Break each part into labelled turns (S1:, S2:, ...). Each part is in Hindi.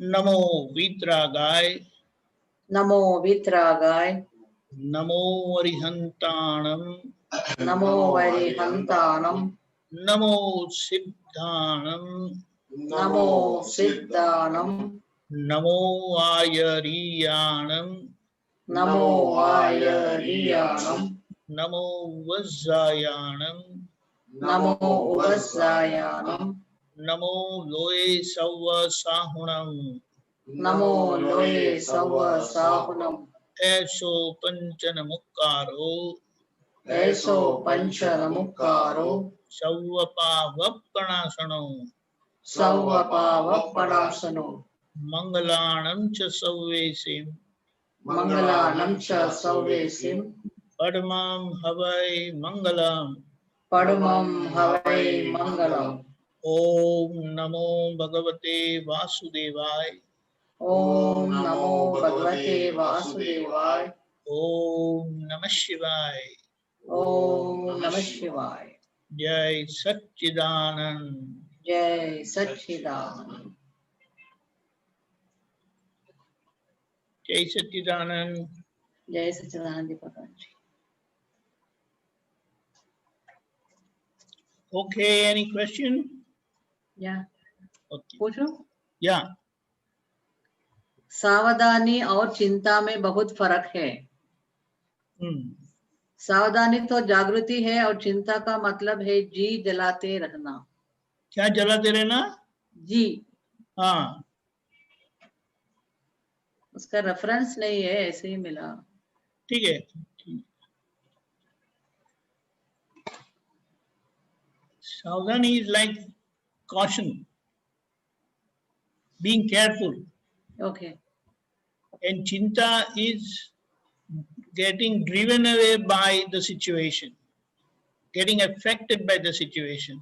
S1: नमो वीतरागाय,
S2: नमो वीतरागाय,
S1: नमो अरिहंताणम,
S2: नमो वरिहंताणम,
S1: नमो सिद्धाणम,
S2: नमो सिद्धाणम,
S1: नमो आयरियाणम,
S2: नमो आयरियाणम,
S1: नमो वज्रायाणम,
S2: नमो वज्रायाणम,
S1: नमो लोये सव्व साहुणम,
S2: नमो लोये सव साहुनम,
S1: ऐसो पंचन मुक्कारो,
S2: ऐसो पंचनमुक्कारो,
S1: सव्वपावप्पणासनो,
S2: सवपावपणासनो,
S1: मंगलाणं च सव्वेसिं,
S2: मंगलानं च सव्वेसिं,
S1: परमं हवै मंगलम्।
S2: परमं हवै मंगलम्।
S1: ओम नमो भगवते वासुदेवाय,
S2: ओम नमो भगवते वासुदेवाय,
S1: ओम नमः शिवाय,
S2: ओम नमः शिवाय।
S1: जय सच्चिदानंद।
S2: जय सच्चिदानंद।
S1: जय सच्चिदानंद।
S2: जय सच्चिदानंद Deepak ji.
S1: Okay, any question?
S2: या
S1: Okay.
S2: पूछो।
S1: Yeah.
S2: सावधानी और चिंता में बहुत फर्क है। सावधानी तो जागृति है और चिंता का मतलब है जी जलाते रहना।
S1: क्या जलाते रहना?
S2: जी।
S1: हाँ,
S2: उसका रेफरेंस नहीं है, ऐसे ही मिला।
S1: ठीक है। सावधानी is like caution, being careful.
S2: Okay.
S1: And chinta is getting driven away by the situation, getting affected by the situation.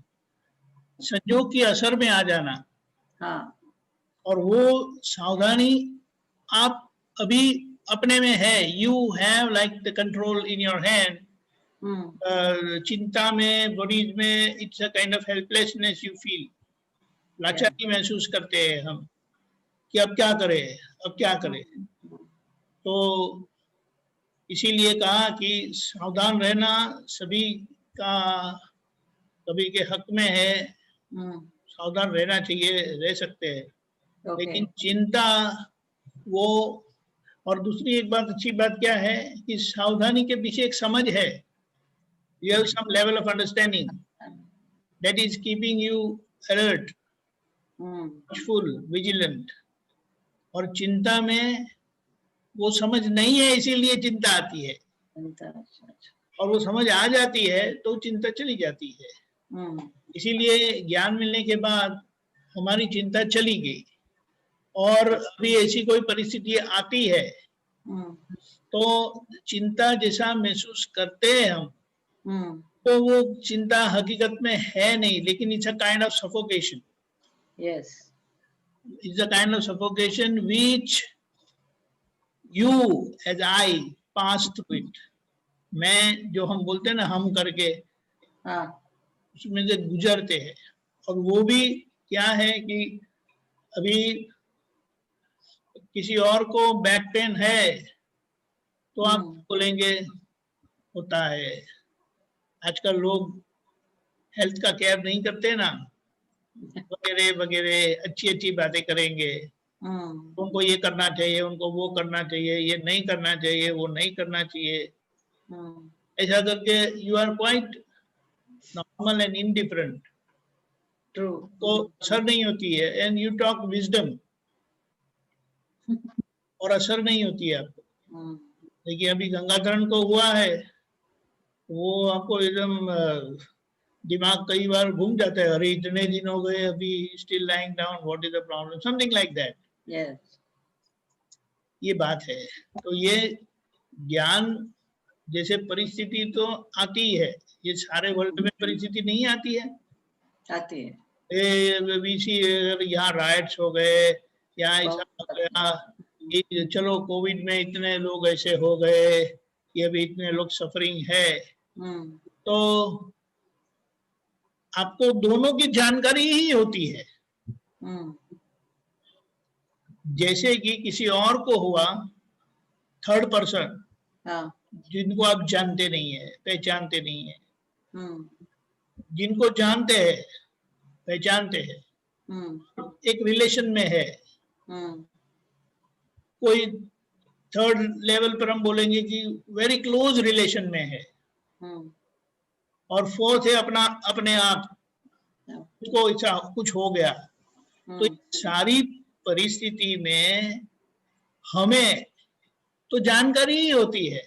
S1: संजोग की असर में आ जाना।
S2: हाँ।
S1: और वो सावधानी आप अभी अपने में है, you have like the control in your hand. चिंता में, वरीज में, it's a kind of helplessness you feel. लाचारी महसूस करते हैं हम कि अब क्या करें, अब क्या करें। तो इसीलिए कहा कि सावधान रहना सभी का, सभी के हक में है। सावधान रहना चाहिए, रह सकते हैं। लेकिन चिंता वो, और दूसरी एक बात, अच्छी बात क्या है कि सावधानी के पीछे एक समझ है। You have some level of understanding that is keeping you alert, watchful, vigilant. और चिंता में वो समझ नहीं है, इसीलिए चिंता आती है। और वो समझ आ जाती है तो चिंता चली जाती है। इसीलिए ज्ञान मिलने के बाद हमारी चिंता चली गई। और अभी ऐसी कोई परिस्थिति आती है तो चिंता जैसा महसूस करते हैं हम, तो वो चिंता हकीकत में है नहीं, लेकिन it's a kind of suffocation.
S2: Yes,
S1: it's a kind of suffocation which you as I pass through it. मैं, जो हम बोलते हैं ना हम करके, उसमें से गुजरते हैं। और वो भी क्या है कि अभी किसी और को बैक पेन है तो आप बोलेंगे होता है। आजकल लोग हेल्थ का केयर नहीं करते ना, वगैरह वगैरह अच्छी अच्छी बातें करेंगे। उनको ये करना चाहिए, उनको वो करना चाहिए, ये नहीं करना चाहिए, वो नहीं करना चाहिए। ऐसा करके you are quite normal and indifferent. True, तो असर नहीं होती है। एंड यू टॉक विजडम और असर नहीं होती है आपको। देखिए अभी गंगाधरण को हुआ है, वो आपको एकदम दिमाग कई बार घूम जाता है। अरे इतने दिन हो गए, अभी still lying down, what is the problem, something like that. Yes, ये बात है। तो ये ज्ञान जैसे परिस्थिति तो आती है, ये सारे वर्ल्ड में परिस्थिति नहीं आती है। आती है। यहाँ राइट्स हो गए, यहाँ ऐसा हो गया, चलो कोविड में इतने लोग ऐसे हो गए, ये भी इतने लोग सफरिंग है। तो आपको दोनों की जानकारी ही होती है। जैसे कि किसी और को हुआ, थर्ड पर्सन,
S2: हाँ,
S1: जिनको आप जानते नहीं है, पहचानते नहीं है,
S2: हम्म,
S1: जिनको जानते हैं, पहचानते हैं,
S2: हम्म,
S1: एक रिलेशन में है,
S2: हम्म,
S1: कोई थर्ड लेवल पर हम बोलेंगे कि वेरी क्लोज रिलेशन में है,
S2: हम्म,
S1: और फोर्थ है अपना, अपने आप
S2: हाँ,
S1: को ऐसा कुछ हो गया। तो
S2: हम्म,
S1: सारी परिस्थिति में हमें तो जानकारी ही होती है,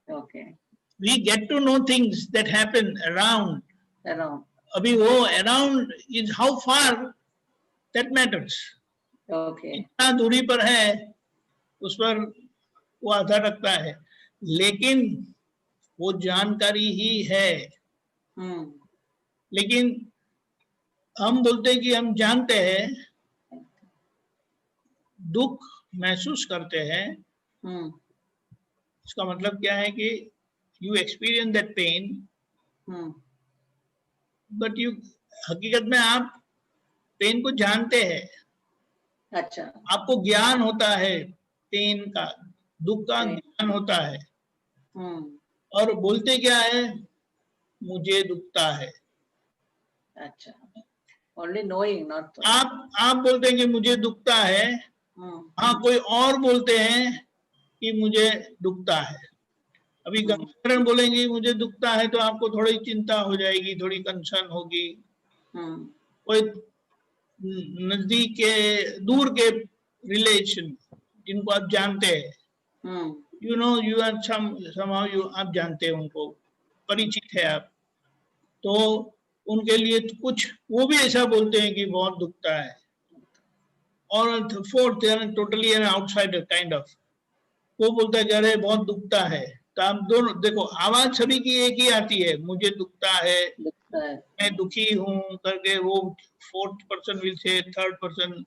S2: okay,
S1: we get to know things that happen around.
S2: Around,
S1: अभी वो around is how far that matters,
S2: okay,
S1: कितना दूरी पर है उस पर वो आधार रखता है, लेकिन वो जानकारी ही है।
S2: हम्म,
S1: लेकिन हम बोलते हैं कि हम जानते हैं, दुख महसूस करते हैं,
S2: हम्म,
S1: इसका मतलब क्या है कि you experience that pain,
S2: hmm,
S1: but you, हकीकत में आप पेन को जानते हैं,
S2: अच्छा,
S1: आपको ज्ञान होता है पेन का, दुख का
S2: okay,
S1: ज्ञान होता है,
S2: हम्म,
S1: और बोलते क्या है, मुझे दुखता है।
S2: अच्छा, ओनली नोइंग नॉट तो,
S1: आप बोलते हैं कि मुझे दुखता है,
S2: हम्म,
S1: हाँ, कोई और बोलते हैं कि मुझे दुखता है। अभी गंगाधरन बोलेंगे मुझे दुखता है, तो आपको थोड़ी चिंता हो जाएगी, थोड़ी कंसर्न होगी।
S2: हम्म,
S1: कोई नजदीक के, दूर के रिलेशन जिनको आप जानते हैं,
S2: hmm,
S1: you know, you are somehow you, आप जानते हैं उनको, परिचित है आप, तो उनके लिए तो कुछ वो भी ऐसा बोलते हैं कि बहुत दुखता है। और fourth totally an outsider kind of, वो बोलता है कि अरे बहुत दुखता है। तो आप दोनों देखो, आवाज सभी की एक ही आती है, मुझे दुखता है,
S2: दिखता है,
S1: मैं दुखी हूं करके। वो fourth person will say, third person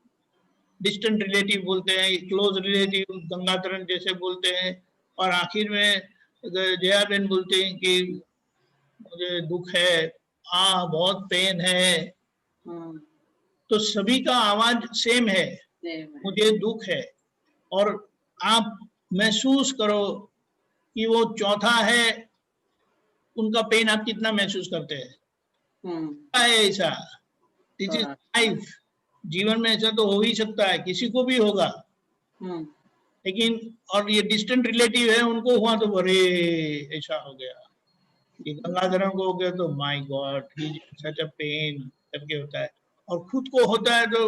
S1: distant relative बोलते हैं, क्लोज रिलेटिव गंगाधरन जैसे बोलते हैं, और आखिर में जया बेन बोलते हैं कि मुझे दुख है, बहुत पेन है।
S2: हम्म,
S1: तो सभी का आवाज सेम है,
S2: सेम है,
S1: मुझे दुख है। और आप महसूस करो कि वो चौथा है, उनका पेन आप कितना महसूस करते हैं।
S2: हम्म,
S1: है ऐसा, दिस इज
S2: थोड़ा,
S1: लाइफ, जीवन में ऐसा तो हो ही सकता है, किसी को भी होगा।
S2: हम्म,
S1: लेकिन और ये डिस्टेंट रिलेटिव है, उनको हुआ तो अरे ऐसा हो गया, ये गंगाधरन को हो गया तो माय गॉड ही सच अ पेन करके होता है। और खुद को होता है तो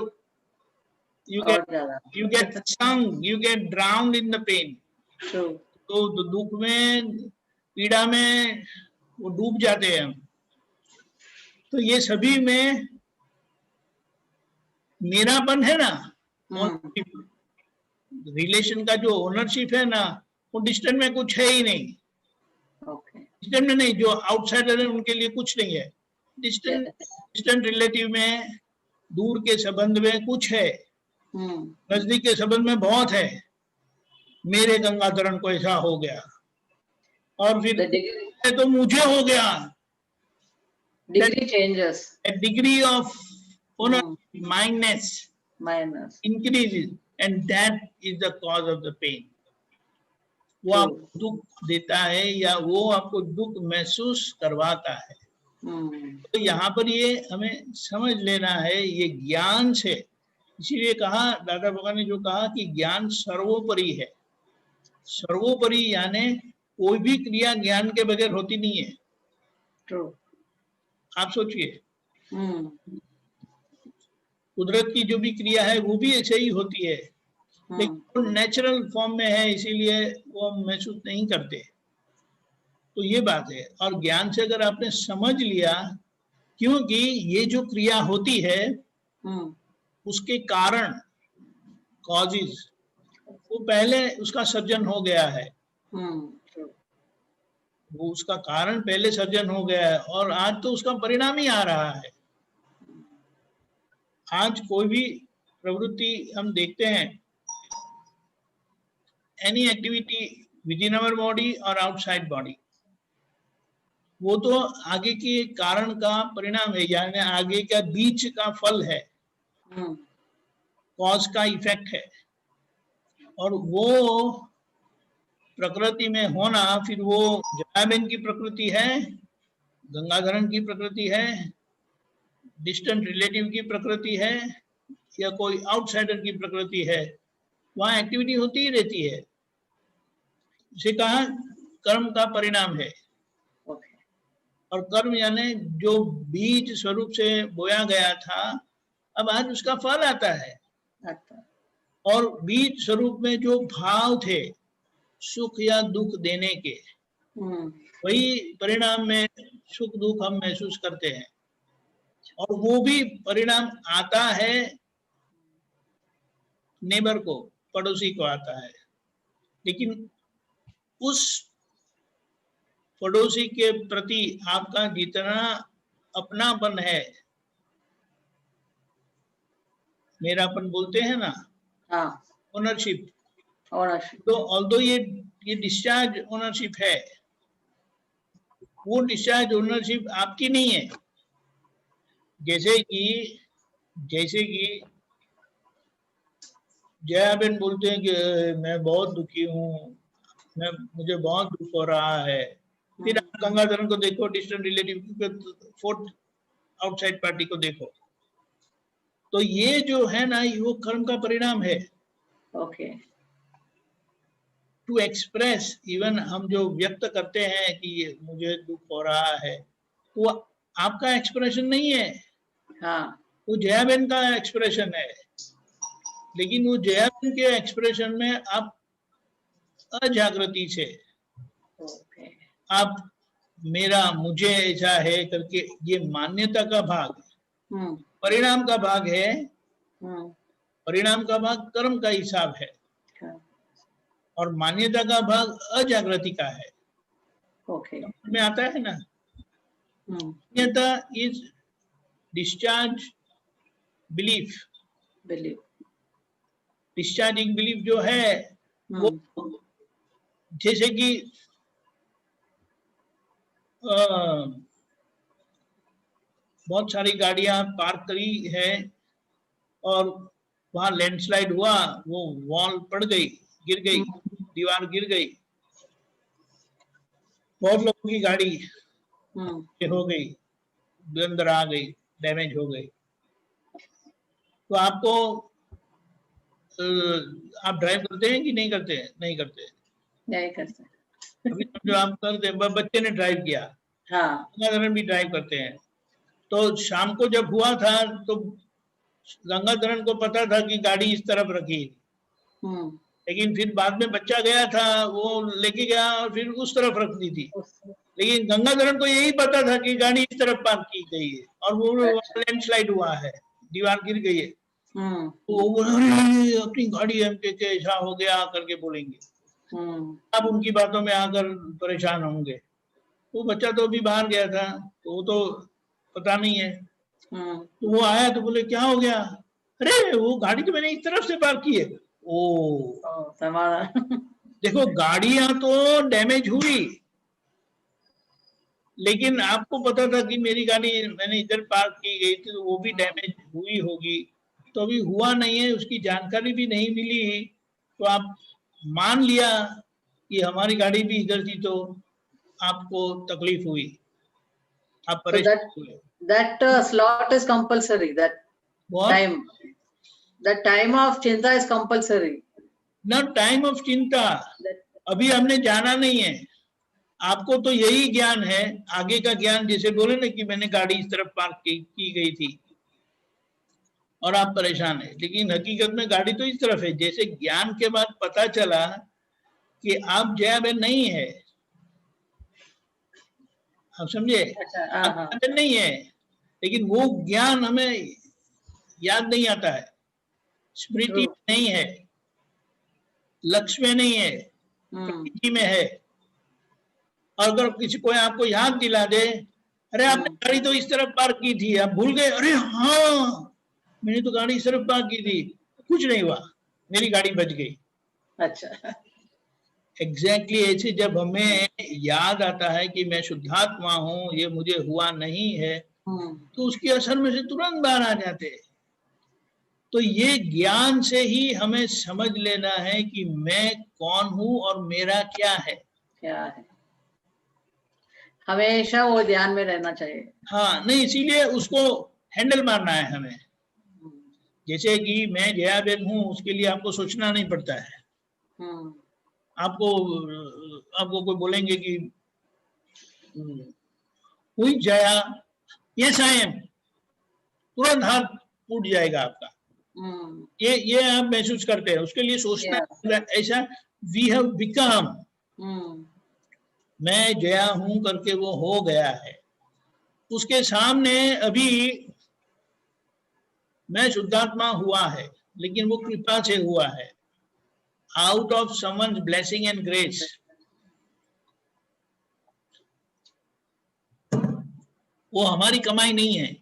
S1: यू गेट,
S2: और ज्यादा,
S1: you get sunk, you get drowned in the pain.
S2: True,
S1: तो दुख में, पीड़ा में वो डूब जाते हैं हम। तो ये सभी में मेरापन है ना,
S2: हम्म,
S1: रिलेशन का जो ओनरशिप है ना, वो डिस्टेंट में कुछ है ही नहीं।
S2: ओके,
S1: डिस्टेंट में नहीं, जो आउटसाइडर है उनके लिए कुछ नहीं है। डिस्टेंट, डिस्टेंट रिलेटिव में, दूर के संबंध में कुछ है,
S2: हम्म,
S1: नजदीक के संबंध में बहुत है। मेरे गंगाधरन को ऐसा हो गया, और
S2: द
S1: फिर
S2: डिग्री,
S1: तो मुझे हो गया।
S2: Degree changes,
S1: That degree of honor, mindness
S2: minus,
S1: increases, and that is the cause of the pain. वो
S2: ट्रू,
S1: आपको दुख देता है, या वो आपको दुख महसूस करवाता है।
S2: हम्म,
S1: तो यहाँ पर ये हमें समझ लेना है, ये ज्ञान से, इसीलिए कहा दादा भगवान ने जो कहा कि ज्ञान सर्वोपरि है। सर्वोपरि यानी कोई भी क्रिया ज्ञान के बगैर होती नहीं है।
S2: ट्रू,
S1: आप सोचिए,
S2: हम्म,
S1: कुदरत की जो भी क्रिया है वो भी ऐसे ही होती है, लेकिन वो नेचुरल फॉर्म में है, इसीलिए वो हम महसूस नहीं करते। तो ये बात है। और ज्ञान से अगर आपने समझ लिया, क्योंकि ये जो क्रिया होती है
S2: हम्म,
S1: उसके कारण, कॉजेज, वो पहले उसका सर्जन हो गया है,
S2: ट्रू,
S1: वो उसका कारण पहले सर्जन हो गया है, और आज तो उसका परिणाम ही आ रहा है। आज कोई भी प्रवृत्ति हम देखते हैं, any activity with in our body और आउटसाइड बॉडी, वो तो आगे के कारण का परिणाम है, यानी आगे का बीज का फल है।
S2: हम्म,
S1: कॉज का इफेक्ट है, और वो प्रकृति में होना, फिर वो जयाबेन की प्रकृति है, गंगाधरन की प्रकृति है, डिस्टेंट रिलेटिव की प्रकृति है, या कोई आउटसाइडर की प्रकृति है, वहां एक्टिविटी होती ही रहती है। इसे कहा कर्म का परिणाम है।
S2: Okay.
S1: और कर्म यानी जो बीज स्वरूप से बोया गया था, अब आज उसका फल आता है।
S2: अच्छा।
S1: और बीज स्वरूप में जो भाव थे सुख या दुख देने के, वही परिणाम में सुख दुख हम महसूस करते हैं, और वो भी परिणाम आता है नेबर को, पड़ोसी को आता है। लेकिन उस पड़ोसी के प्रति आपका जितना अपनापन है, मेरापन बोलते हैं ना,
S2: हाँ,
S1: ओनरशिप,
S2: ओनरशिप।
S1: तो ऑल्दो ये डिस्चार्ज ओनरशिप है, वो डिस्चार्ज ओनरशिप आपकी नहीं है। जैसे कि जयाबेन बोलते हैं कि मैं बहुत दुखी हूँ, मुझे बहुत दुख हो रहा है। फिर आप गंगाधरन को देखो, distant relative, fourth outside party को देखो, तो ये जो है ना, वो कर्म का परिणाम है।
S2: ओके।
S1: टू एक्सप्रेस, इवन हम जो व्यक्त करते हैं कि ये मुझे दुख हो रहा है, वो आपका एक्सप्रेशन नहीं है,
S2: हाँ,
S1: वो जयाबेन का एक्सप्रेशन है। लेकिन वो जयाबेन के एक्सप्रेशन में आप अजागृति से,
S2: ओके,
S1: आप मेरा मुझे ऐसा है करके, ये मान्यता का भाग, परिणाम का भाग है। परिणाम का भाग कर्म का हिसाब है, और मान्यता का भाग अजागृति का है।
S2: ओके।
S1: में आता है ना, मान्यता is discharge belief. Discharging belief जो है, वो जैसे कि बहुत सारी गाड़ियां पार्क करी है, और वहां लैंडस्लाइड हुआ, वो वॉल पड़ गई, गिर गई, दीवार गिर गई, बहुत लोगों की गाड़ी हो गई, अंदर आ गई, डैमेज हो गई। तो आपको आप ड्राइव करते हैं कि नहीं करते हैं? नहीं करते। अभी जो आप करते हैं, बच्चे ने ड्राइव किया, गंगाधरन भी ड्राइव करते हैं। तो शाम को जब हुआ था, तो गंगाधरन को पता था कि गाड़ी इस तरफ रखी, लेकिन फिर बाद में बच्चा गया था, वो लेके गया और फिर उस तरफ रख दी थी। लेकिन गंगाधरन को यही पता था कि गाड़ी इस तरफ पार्क की गई है, और वो लैंडस्लाइड हुआ है, दीवार गिर गई है। तो वो अपनी गाड़ी हम ऐसा हो गया करके बोलेंगे, अब उनकी बातों में आकर परेशान होंगे। वो बच्चा तो अभी बाहर गया था, तो वो तो पता नहीं है। तो वो आया तो बोले क्या हो गया? अरे वो गाड़ी तो मैंने इस तरफ से पार्क की है। देखो, गाड़ियां तो डैमेज हुई, लेकिन आपको पता था कि मेरी गाड़ी मैंने इधर पार्क की गई थी, तो वो भी डैमेज हुई होगी। तो अभी हुआ नहीं है, उसकी जानकारी भी नहीं मिली, तो आप मान लिया कि हमारी गाड़ी भी इधर थी, तो आपको तकलीफ हुई, आप परेशान हुए।
S2: That slot is compulsory. That time of चिंता is compulsory.
S1: Not time of चिंता, अभी हमने जाना नहीं है। आपको तो यही ज्ञान है, आगे का ज्ञान, जैसे बोले ना कि मैंने गाड़ी इस तरफ पार्क की गई थी और आप परेशान है, लेकिन हकीकत में गाड़ी तो इस तरफ है। जैसे ज्ञान के बाद पता चला कि आप जयाबेन नहीं है, आप समझे? आप नहीं है, लेकिन वो ज्ञान हमें याद नहीं आता है, स्मृति नहीं है, लक्ष्य में नहीं है, प्रकृति में है। और अगर किसी कोई आपको याद दिला दे, अरे आपने गाड़ी तो इस तरफ पार्क की थी, आप भूल गए, अरे हाँ मैंने तो गाड़ी इस तरफ पार्क की थी, कुछ नहीं हुआ, मेरी गाड़ी बच गई।
S2: अच्छा,
S1: एग्जैक्टली ऐसे जब हमें याद आता है कि मैं शुद्धात्मा हूँ, ये मुझे हुआ नहीं है, तो उसके असर में से तुरंत बाहर आ जाते हैं। तो ये ज्ञान से ही हमें समझ लेना है कि मैं कौन हूं और मेरा क्या है।
S2: क्या है, हमेशा वो ध्यान में रहना चाहिए।
S1: हाँ, नहीं, इसीलिए उसको हैंडल मारना है हमें। जैसे कि मैं जयाबेन हूँ, उसके लिए आपको सोचना नहीं पड़ता है। आपको आपको कोई बोलेंगे कि हुई जया, यस आई एम, तुरंत हाथ टूट जाएगा आपका। ये आप महसूस करते हैं, उसके लिए सोचना ऐसा वी हैव बिकम, मैं जया हूं करके वो हो गया है। उसके सामने अभी मैं शुद्धात्मा हुआ है, लेकिन वो कृपा से हुआ है, out of someone's blessing and grace. वो हमारी कमाई नहीं है।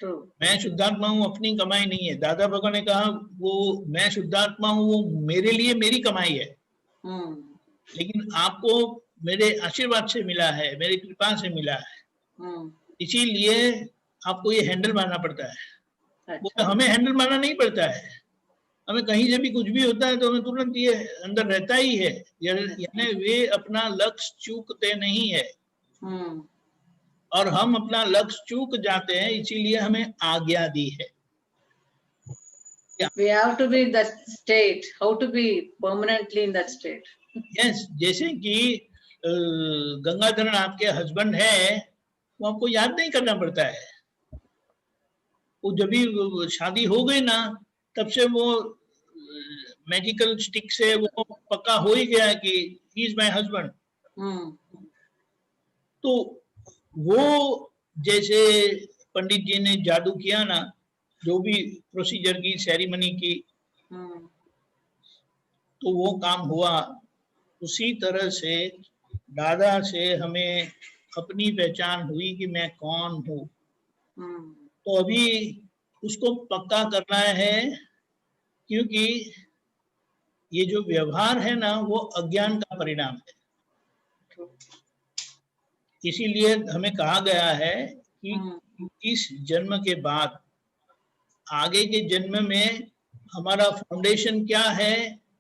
S1: मैं शुद्धात्मा हूँ, अपनी कमाई नहीं है। दादा भगवान ने कहा वो मैं शुद्धात्मा हूँ, वो मेरे लिए मेरी कमाई है, लेकिन आपको मेरे आशीर्वाद से मिला है, मेरी कृपा से मिला है। इसीलिए आपको ये हैंडल मारना पड़ता है। वो हमें हैंडल मारना नहीं पड़ता है। हमें कहीं से भी कुछ भी होता है तो हमें तुरंत ये अंदर रहता ही है, यानी वे अपना लक्ष्य चूकते नहीं है, और हम अपना लक्ष्य चूक जाते हैं, इसीलिए हमें आज्ञा दी है।
S2: We have to be in that state. How to be permanently in that state?
S1: Yes, जैसे कि गंगाधरन आपके हस्बैंड है, वो आपको याद नहीं करना पड़ता है। वो जब भी शादी हो गई ना, तब से वो मैजिकल स्टिक से वो पक्का हो ही गया कि ही इज माय हस्बैंड। तो वो जैसे पंडित जी ने जादू किया ना, जो भी प्रोसीजर की, सेरेमनी की, तो वो काम हुआ। उसी तरह से दादा से हमें अपनी पहचान हुई कि मैं कौन हूँ। तो अभी उसको पक्का करना है, क्योंकि ये जो व्यवहार है ना, वो अज्ञान का परिणाम है। इसीलिए हमें कहा गया है कि इस जन्म के बाद आगे के जन्म में हमारा फाउंडेशन क्या है,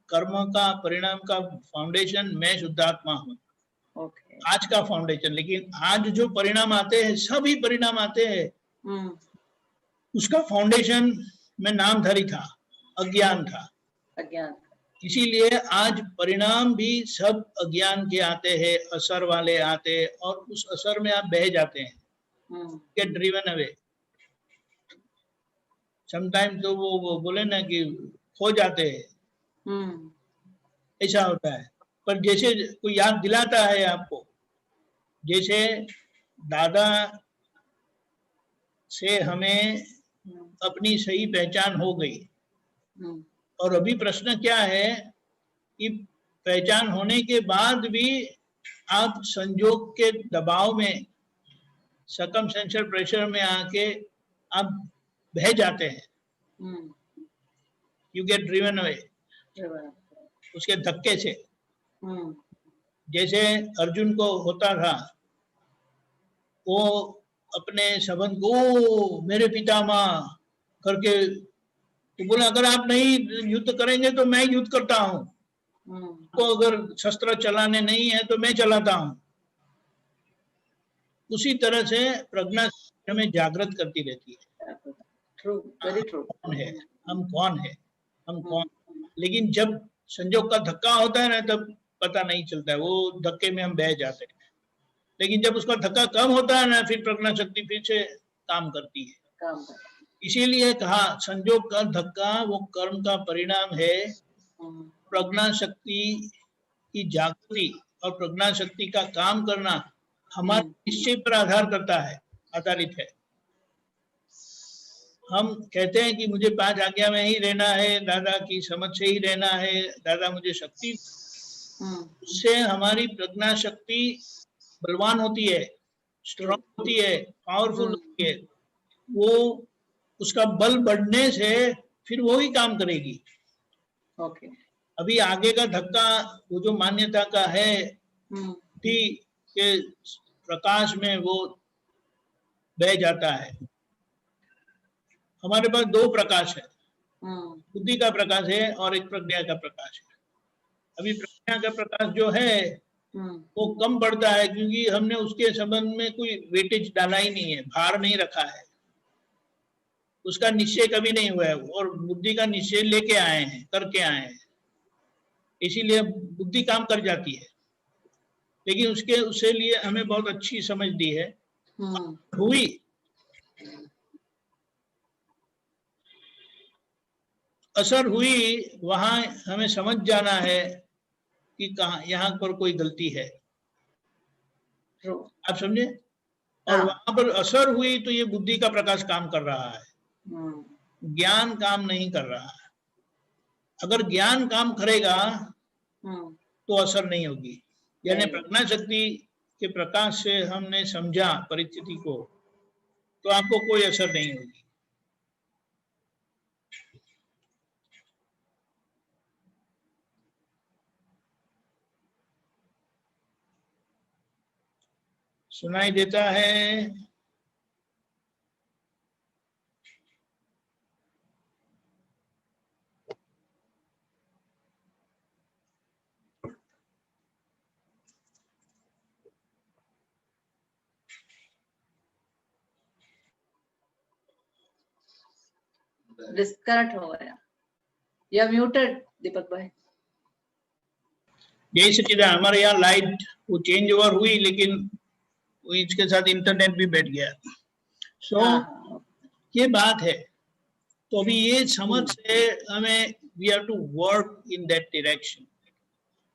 S1: कर्म का, परिणाम का फाउंडेशन मैं शुद्धात्मा हूँ। आज का फाउंडेशन, लेकिन आज जो परिणाम आते हैं, सभी परिणाम आते हैं, उसका फाउंडेशन में नामधारी था, अज्ञान था। इसीलिए आज परिणाम भी सब अज्ञान के आते हैं, असर वाले आते हैं, और उस असर में आप बह जाते हैं, गेट ड्रिवन अवे। समटाइम तो वो बोले ना कि खो जाते हैं, ऐसा होता है। पर जैसे कोई याद दिलाता है आपको, जैसे दादा से हमें अपनी सही पहचान हो गई, और अभी प्रश्न क्या है कि पहचान होने के बाद भी आप संजोग के दबाव में, सर्कमस्टेंशियल प्रेशर में आके आप बह जाते हैं, यू गेट ड्रिवन अवे उसके धक्के से। जैसे अर्जुन को होता था, वो अपने संबंध को मेरे पितामह करके, तो बोला अगर आप नहीं युद्ध करेंगे तो मैं युद्ध करता हूँ, तो अगर शस्त्र चलाने नहीं है तो मैं चलाता हूँ। उसी तरह से प्रज्ञा हमें जागृत करती रहती है।
S2: True, very true.
S1: कौन है हम, कौन है हम, कौन। लेकिन जब संजोग का धक्का होता है ना, तब पता नहीं चलता है, वो धक्के में हम बह जाते हैं। लेकिन जब उसका धक्का कम होता है ना, फिर प्रज्ञा शक्ति फिर से काम करती है। इसीलिए कहा संजोग का धक्का वो कर्म का परिणाम है। प्रज्ञा शक्ति की जागृति और प्रज्ञा शक्ति का काम करना हमारे निश्चय पर आधारित है। हम कहते हैं कि मुझे 5 आज्ञा में ही रहना है, दादा की समझ से ही रहना है, दादा मुझे शक्ति, उससे हमारी प्रज्ञा शक्ति बलवान होती है, स्ट्रॉन्ग होती है, पावरफुल होती है। वो उसका बल बढ़ने से फिर वो ही काम करेगी। अभी आगे का धक्का वो जो मान्यता का है के प्रकाश में वो बह जाता है। हमारे पास दो प्रकाश है,
S2: हम्म,
S1: बुद्धि का प्रकाश है और एक प्रज्ञा का प्रकाश है। अभी प्रज्ञा का प्रकाश जो है
S2: हम्म,
S1: वो कम पड़ता है, क्योंकि हमने उसके संबंध में कोई वेटेज डाला ही नहीं है, भार नहीं रखा है, उसका निश्चय कभी नहीं हुआ है, और बुद्धि का निश्चय लेके आए हैं, करके आए हैं, इसीलिए बुद्धि काम कर जाती है। लेकिन उसके लिए हमें बहुत अच्छी समझ दी है हुई। असर हुई, वहां हमें समझ जाना है कि कहाँ यहाँ पर कोई गलती है,
S2: true,
S1: आप समझे। और
S2: हाँ,
S1: वहां पर असर हुई तो ये बुद्धि का प्रकाश काम कर रहा है,
S2: हम्म,
S1: ज्ञान काम नहीं कर रहा है। अगर ज्ञान काम करेगा
S2: हम्म,
S1: तो असर नहीं होगी। यानी
S2: नहीं,
S1: प्रज्ञा शक्ति के प्रकाश से हमने समझा परिस्थिति को, तो आपको कोई असर नहीं होगी। सुनाई देता है?
S2: डिस्कनेक्ट हो गया, या म्यूटेड दीपक भाई।
S1: जय सच्चिदानंद। हमारे यहाँ लाइट वो चेंज ओवर हुई, लेकिन वो इसके साथ इंटरनेट भी बैठ गया। सो
S2: हाँ,
S1: ये बात है। तो अभी ये समझ से हमें we have to work in that direction.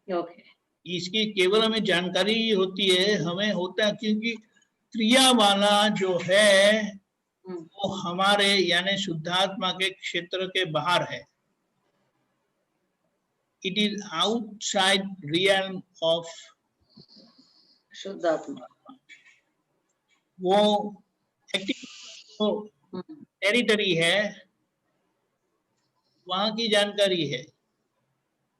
S2: Okay,
S1: इसकी केवल हमें जानकारी होती है, हमें होता है क्योंकि क्रिया वाला जो है वो हमारे यानी शुद्धात्मा के क्षेत्र के बाहर है। It is outside realm of
S2: शुद्धात्मा,
S1: वो एक्टिव टेरिटरी है, वहां की जानकारी है।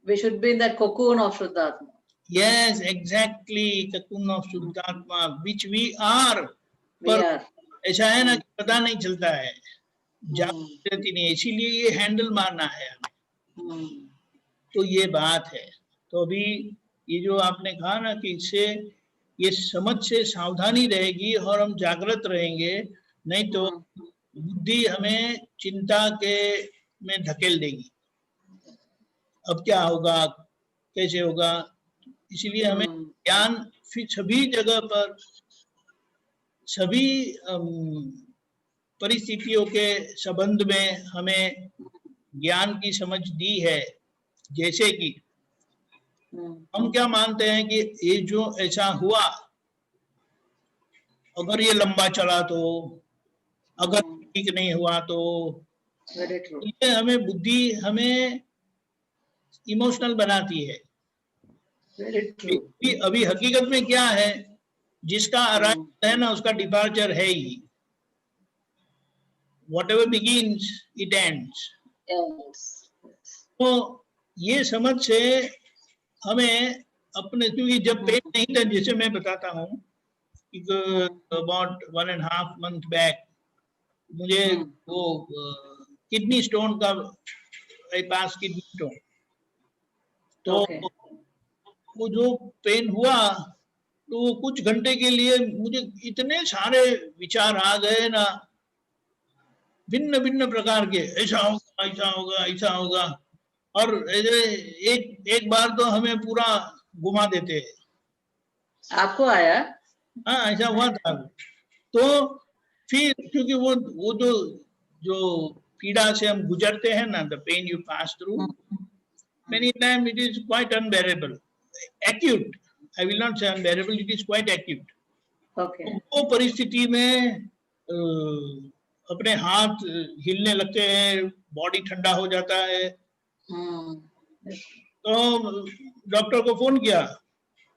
S2: we should be in that cocoon of शुद्धात्मा।
S1: Yes, exactly, cocoon of शुद्धात्मा which we are।
S2: we
S1: पर
S2: are,
S1: ऐसा है ना कि पता नहीं चलता है, जागृति रहती नहीं, इसीलिए ये हैंडल मारना है हमें। तो ये बात है। तो अभी ये जो आपने कहा ना कि इससे ये समझ से सावधानी रहेगी और हम जागृत रहेंगे, नहीं तो बुद्धि हमें चिंता के में धकेल देगी। अब क्या होगा, कैसे होगा, इसलिए हमें ज्ञान फिर सभी जगह पर, सभी परिस्थितियों के संबंध में हमें ज्ञान की समझ दी है। जैसे कि हम क्या मानते हैं कि ये जो ऐसा हुआ, अगर ये लंबा चला तो, अगर ठीक नहीं हुआ तो, ये हमें बुद्धि हमें इमोशनल बनाती है। अभी हकीकत में क्या है, जिसका अराइवल है ना उसका डिपार्चर है ही। Whatever begins, it ends. तो ये समझ से हमें अपने, क्योंकि जब पेन नहीं था, जैसे मैं बताता हूँ, अबाउट 1.5 month बैक मुझे वो किडनी स्टोन का, बाईपास किडनी स्टोन, तो वो जो पेन हुआ तो वो कुछ घंटे के लिए मुझे इतने सारे विचार आ गए ना, भिन्न भिन्न प्रकार के, ऐसा होगा ऐसा होगा ऐसा होगा, और एक बार तो हमें पूरा घुमा देते हैं।
S2: आपको आया?
S1: हाँ, ऐसा हुआ था। तो फिर क्योंकि वो जो जो पीड़ा से हम गुजरते हैं ना, the pain you pass through, many times it is quite unbearable, acute, I will not say unbearable, it is quite acute.
S2: Okay.
S1: वो परिस्थिति में अपने हाथ हिलने लगते हैं, बॉडी ठंडा हो जाता है। तो डॉक्टर को फोन किया,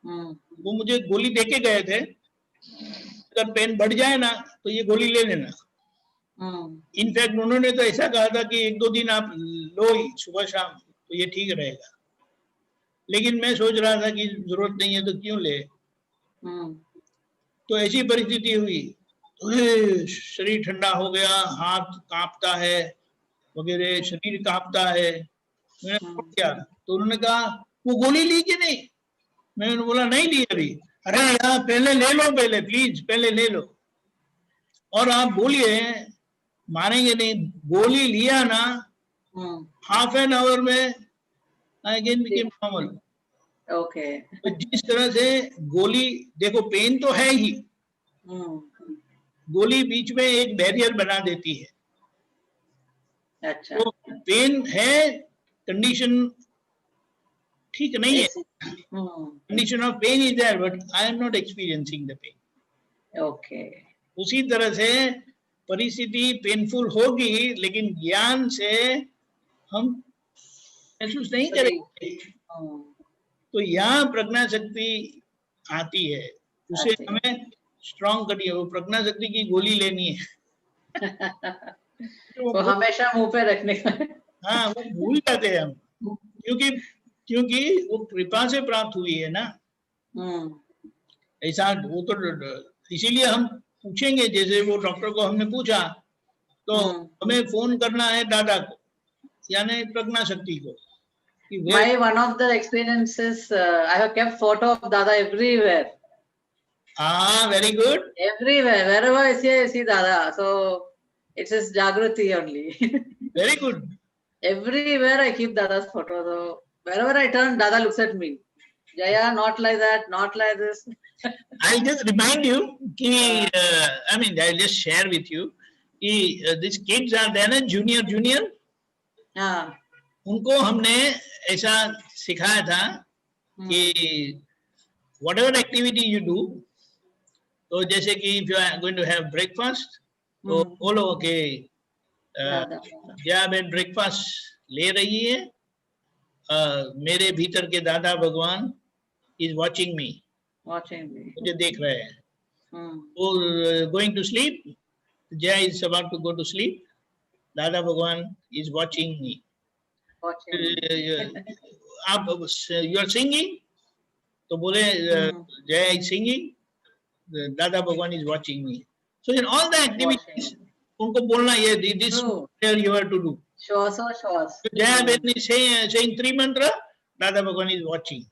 S1: वो मुझे गोली देके गए थे, अगर पेन बढ़ जाए ना तो ये गोली ले लेना। इनफैक्ट उन्होंने तो ऐसा कहा था कि 1-2 दिन आप लो ही सुबह शाम, तो ये ठीक रहेगा। लेकिन मैं सोच रहा था कि जरूरत नहीं है तो क्यों ले। तो ऐसी परिस्थिति हुई, तो ये शरीर ठंडा हो गया, हाथ कांपता है वगैरह, शरीर कांपता है। मैंने बोला क्या? तो उन्होंने कहा वो गोली ली कि नहीं? मैंने बोला नहीं ली अभी। अरे यार पहले ले लो, पहले प्लीज पहले ले लो। और आप बोलिए मानेंगे नहीं, गोली लिया ना, हाफ एन आवर में I again became normal.
S2: Okay.
S1: तो जिस तरह से गोली, देखो पेन तो है ही, गोली बीच में एक बैरियर बना देती है।
S2: अच्छा।
S1: तो पेन है, कंडीशन ठीक नहीं है, condition of pain is there, but I am not experiencing the pain.
S2: Okay.
S1: उसी तरह से परिस्थिति पेनफुल होगी, लेकिन ज्ञान से हम महसूस नहीं करेंगे। तो यहाँ प्रज्ञा शक्ति आती है, उसे हमें स्ट्रॉन्ग करनी है। वो प्रज्ञा शक्ति की गोली लेनी है।
S2: वो हमेशा मुंह पे रखने का।
S1: हाँ, वो भूल जाते हैं हम, क्योंकि वो कृपा से प्राप्त हुई है ना। ऐसा वो तो इसीलिए हम पूछेंगे, जैसे वो डॉक्टर को हमने पूछा, तो हमें फोन करना है दादा को, यानी प्रज्ञा शक्ति को।
S2: My one of the experiences, I have kept photo of Dada everywhere.
S1: Very good.
S2: Everywhere, wherever I see Dada. So it is Jagruti only.
S1: Very good.
S2: Everywhere I keep Dada's photo. So wherever I turn, Dada looks at me. Jaya, not like that, not like this.
S1: I'll just remind you, I'll just share with you, these kids are there na, junior.
S2: हाँ.
S1: उनको हमने ऐसा सिखाया था कि whatever activity you do, तो जैसे कि if you are going to have breakfast, तो बोलो कि जया बहन ब्रेकफास्ट ले रही है, मेरे भीतर के दादा भगवान is watching me, मुझे देख रहे हैं। वो going to sleep, Jaya is about to go to sleep, दादा भगवान is watching me. आप you are singing, तो बोले जया is singing, दादा भगवान is watching me. So in all the activities, उनको बोलना ये this you have to do.
S2: Sure.
S1: Jaya बहन is saying 3 mantra, दादा भगवान is watching.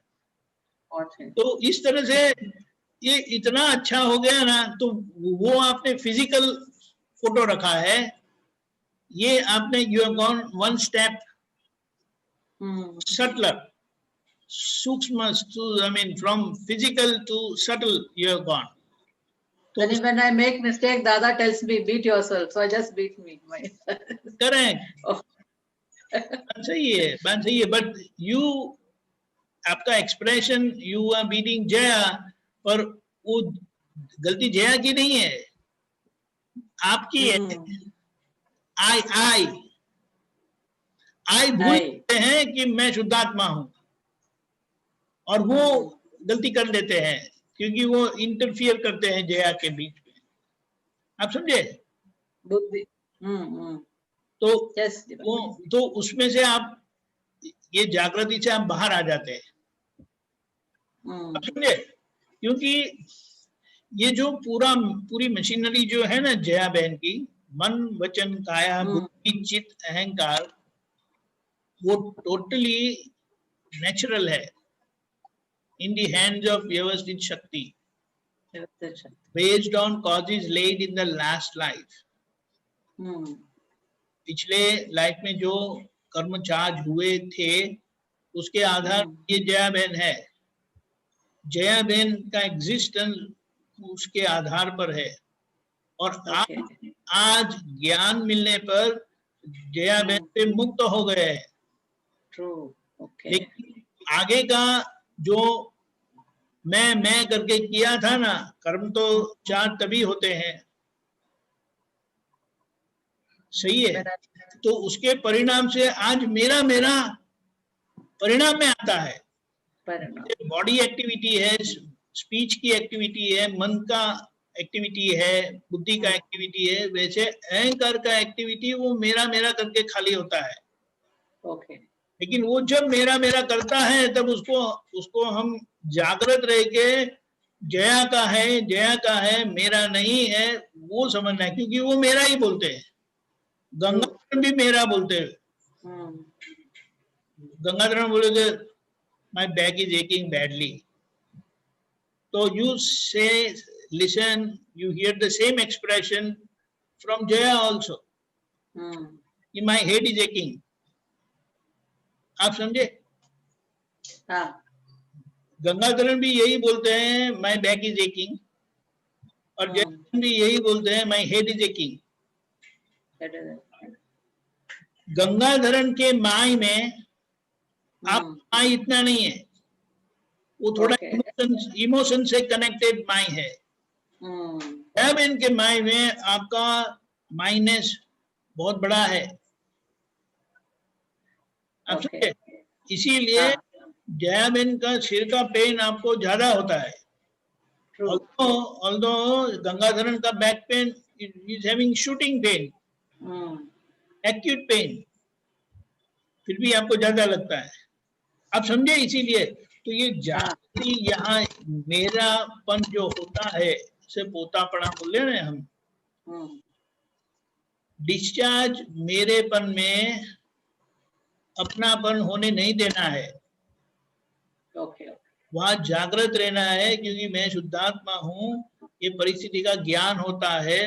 S1: तो इस तरह से ये इतना अच्छा हो गया ना। तो वो आपने फिजिकल फोटो रखा है, ये आपने you have gone one step subtler, सूक्ष्म, from physical to subtle you have gone.
S2: Then when I make mistake, Dada tells me, beat yourself. So I just beat me.
S1: Correct. बात सही है, but you, आपका expression, you are beating Jaya, पर वो गलती जया की नहीं है, आपकी है। I भूलते हैं कि मैं शुद्धात्मा हूं, और वो गलती कर लेते हैं क्योंकि वो इंटरफियर करते हैं जया के बीच में। आप समझे? तो उसमें से आप, ये जागृति से आप बाहर आ जाते हैं। आप समझे? क्योंकि ये जो पूरी मशीनरी जो है ना जया बहन की, मन वचन काया बुद्धि चित्त अहंकार, वो टोटली नेचुरल है, in the hands of व्यवस्थित शक्ति, based on causes laid in the last life. पिछले लाइफ में जो कर्म चार्ज हुए थे, उसके आधार ये जया बहन है। जया बहन का एग्जिस्टेंस उसके आधार पर है, और आज ज्ञान मिलने पर जया बहन से मुक्त हो गए हैं। लेकिन आगे का जो मैं करके किया था ना, कर्म तो चार तभी होते हैं, सही है। तो उसके परिणाम से आज मेरा परिणाम में आता है। बॉडी एक्टिविटी है, स्पीच की एक्टिविटी है, मन का एक्टिविटी है, बुद्धि का एक्टिविटी है, वैसे अहंकार का एक्टिविटी वो मेरा करके खाली होता है। लेकिन वो जब मेरा करता है, तब उसको हम जागृत रह के जया का है, मेरा नहीं है, वो समझना है, क्योंकि वो मेरा ही बोलते हैं। गंगाधरन भी मेरा बोलते हैं। गंगाधरन बोले थे my back is aching badly, तो you say listen, you hear the same expression from Jaya also, कि माई हेड इज एकिंग। आप समझे?
S2: हाँ,
S1: गंगाधरन भी यही बोलते हैं माई बैक इज एकिंग, और जयचंद्रन भी यही बोलते हैं my head is aching. Gangadharan के माई में आप माई इतना नहीं है, वो थोड़ा इमोशन से कनेक्टेड माई है। अब इनके माई में आपका माइनस बहुत बड़ा है। आप समझे? इसीलिए जयाबेन का सिर का पेन आपको ज्यादा होता है। Although गंगाधरन का back pain is having shooting pain, acute pain, फिर भी आपको ज्यादा लगता है। आप समझे? इसीलिए तो ये जाति यहाँ मेरापन जो होता है, से पोतापना बोले ना हम, डिस्चार्ज मेरेपन में अपनापन होने नहीं देना है। वहां जागृत रहना है, क्योंकि मैं शुद्धात्मा हूँ, ये परिस्थिति का ज्ञान होता है,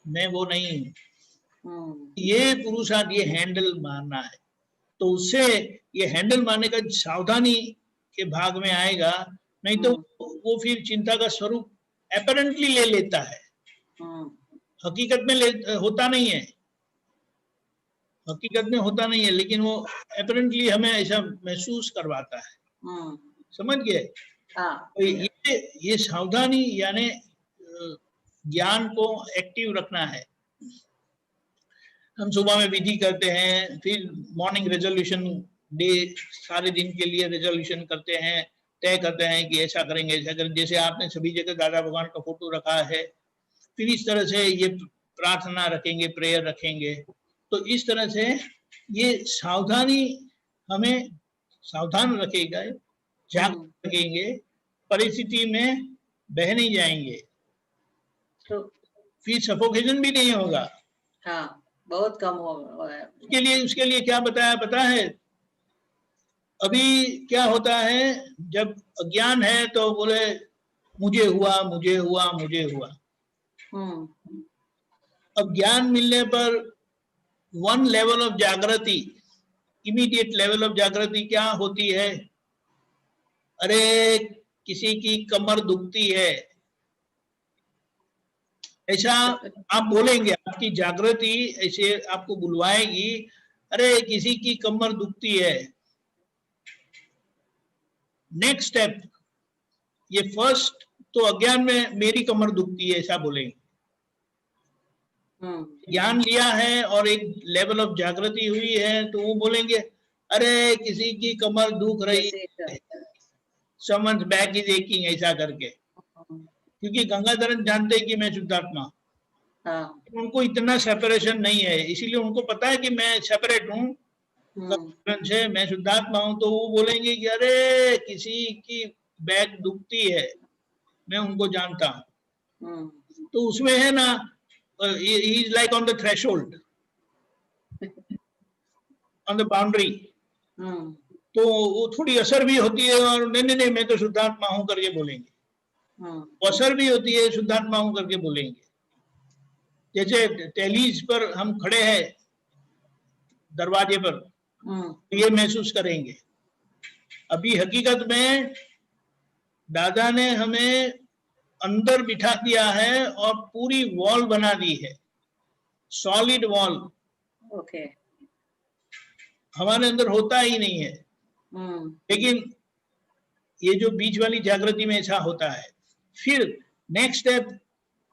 S1: मैं वो नहीं हूँ। ये पुरुषार्थ, ये हैंडल मारना है। तो उससे ये हैंडल मारने का सावधानी के भाग में आएगा, नहीं तो वो फिर चिंता का स्वरूप अपरेंटली ले लेता है, हकीकत में होता नहीं है, हकीकत में होता नहीं है, लेकिन वो अपरेंटली हमें ऐसा महसूस करवाता है। समझ गए? तो ये सावधानी यानी ज्ञान को एक्टिव रखना है। हम सुबह में विधि करते हैं, फिर मॉर्निंग रेजोल्यूशन डे, सारे दिन के लिए रेजोल्यूशन करते हैं, तय करते हैं कि ऐसा करेंगे, ऐसा करेंगे। जैसे आपने सभी जगह दादा भगवान का फोटो रखा है, फिर इस तरह से ये प्रार्थना रखेंगे, प्रेयर रखेंगे। तो इस तरह से ये सावधानी हमें सावधान रखेगा, जागरूक रखेंगे, परिस्थिति में बह नहीं जाएंगे, फिर सफोकेशन भी नहीं होगा।
S2: हाँ, बहुत कम होगा।
S1: उसके लिए क्या बताया पता है? अभी क्या होता है, जब अज्ञान है तो बोले मुझे हुआ, मुझे हुआ, मुझे हुआ। अब ज्ञान मिलने पर वन लेवल ऑफ जागृति, इमीडिएट लेवल ऑफ जागृति क्या होती है? अरे किसी की कमर दुखती है, ऐसा आप बोलेंगे, आपकी जागृति ऐसे आपको बुलवाएगी, अरे किसी की कमर दुखती है। नेक्स्ट स्टेप, ये फर्स्ट तो अज्ञान में मेरी कमर दुखती है ऐसा बोलेंगे। ज्ञान लिया है और एक लेवल ऑफ जागृति हुई है, तो वो बोलेंगे अरे किसी की कमर दुख रही है, समझ बैक इज एकिंग, ऐसा करके। क्योंकि गंगाधरन जानते हैं कि मैं शुद्धात्मा, उनको इतना सेपरेशन नहीं है, इसीलिए उनको पता है कि मैं सेपरेट हूँ से, मैं शुद्धात्मा हूँ। तो वो बोलेंगे कि अरे किसी की बैक दुखती है, मैं उनको जानता हूँ। तो उसमें है ना, he is like on the threshold, on the boundary. तो वो थोड़ी असर भी होती है, और नहीं नहीं नहीं मैं तो शुद्धात्मा हूं करके बोलेंगे। असर भी होती है, शुद्धात्मा हूं करके बोलेंगे। जैसे टैलीज पर हम खड़े हैं दरवाजे पर, ये महसूस करेंगे। अभी हकीकत में दादा ने हमें अंदर बिठा दिया है और पूरी वॉल बना दी है, सॉलिड वॉल। हमारे अंदर होता ही नहीं है, लेकिन ये जो बीच वाली जागृति में ऐसा होता है। फिर नेक्स्ट स्टेप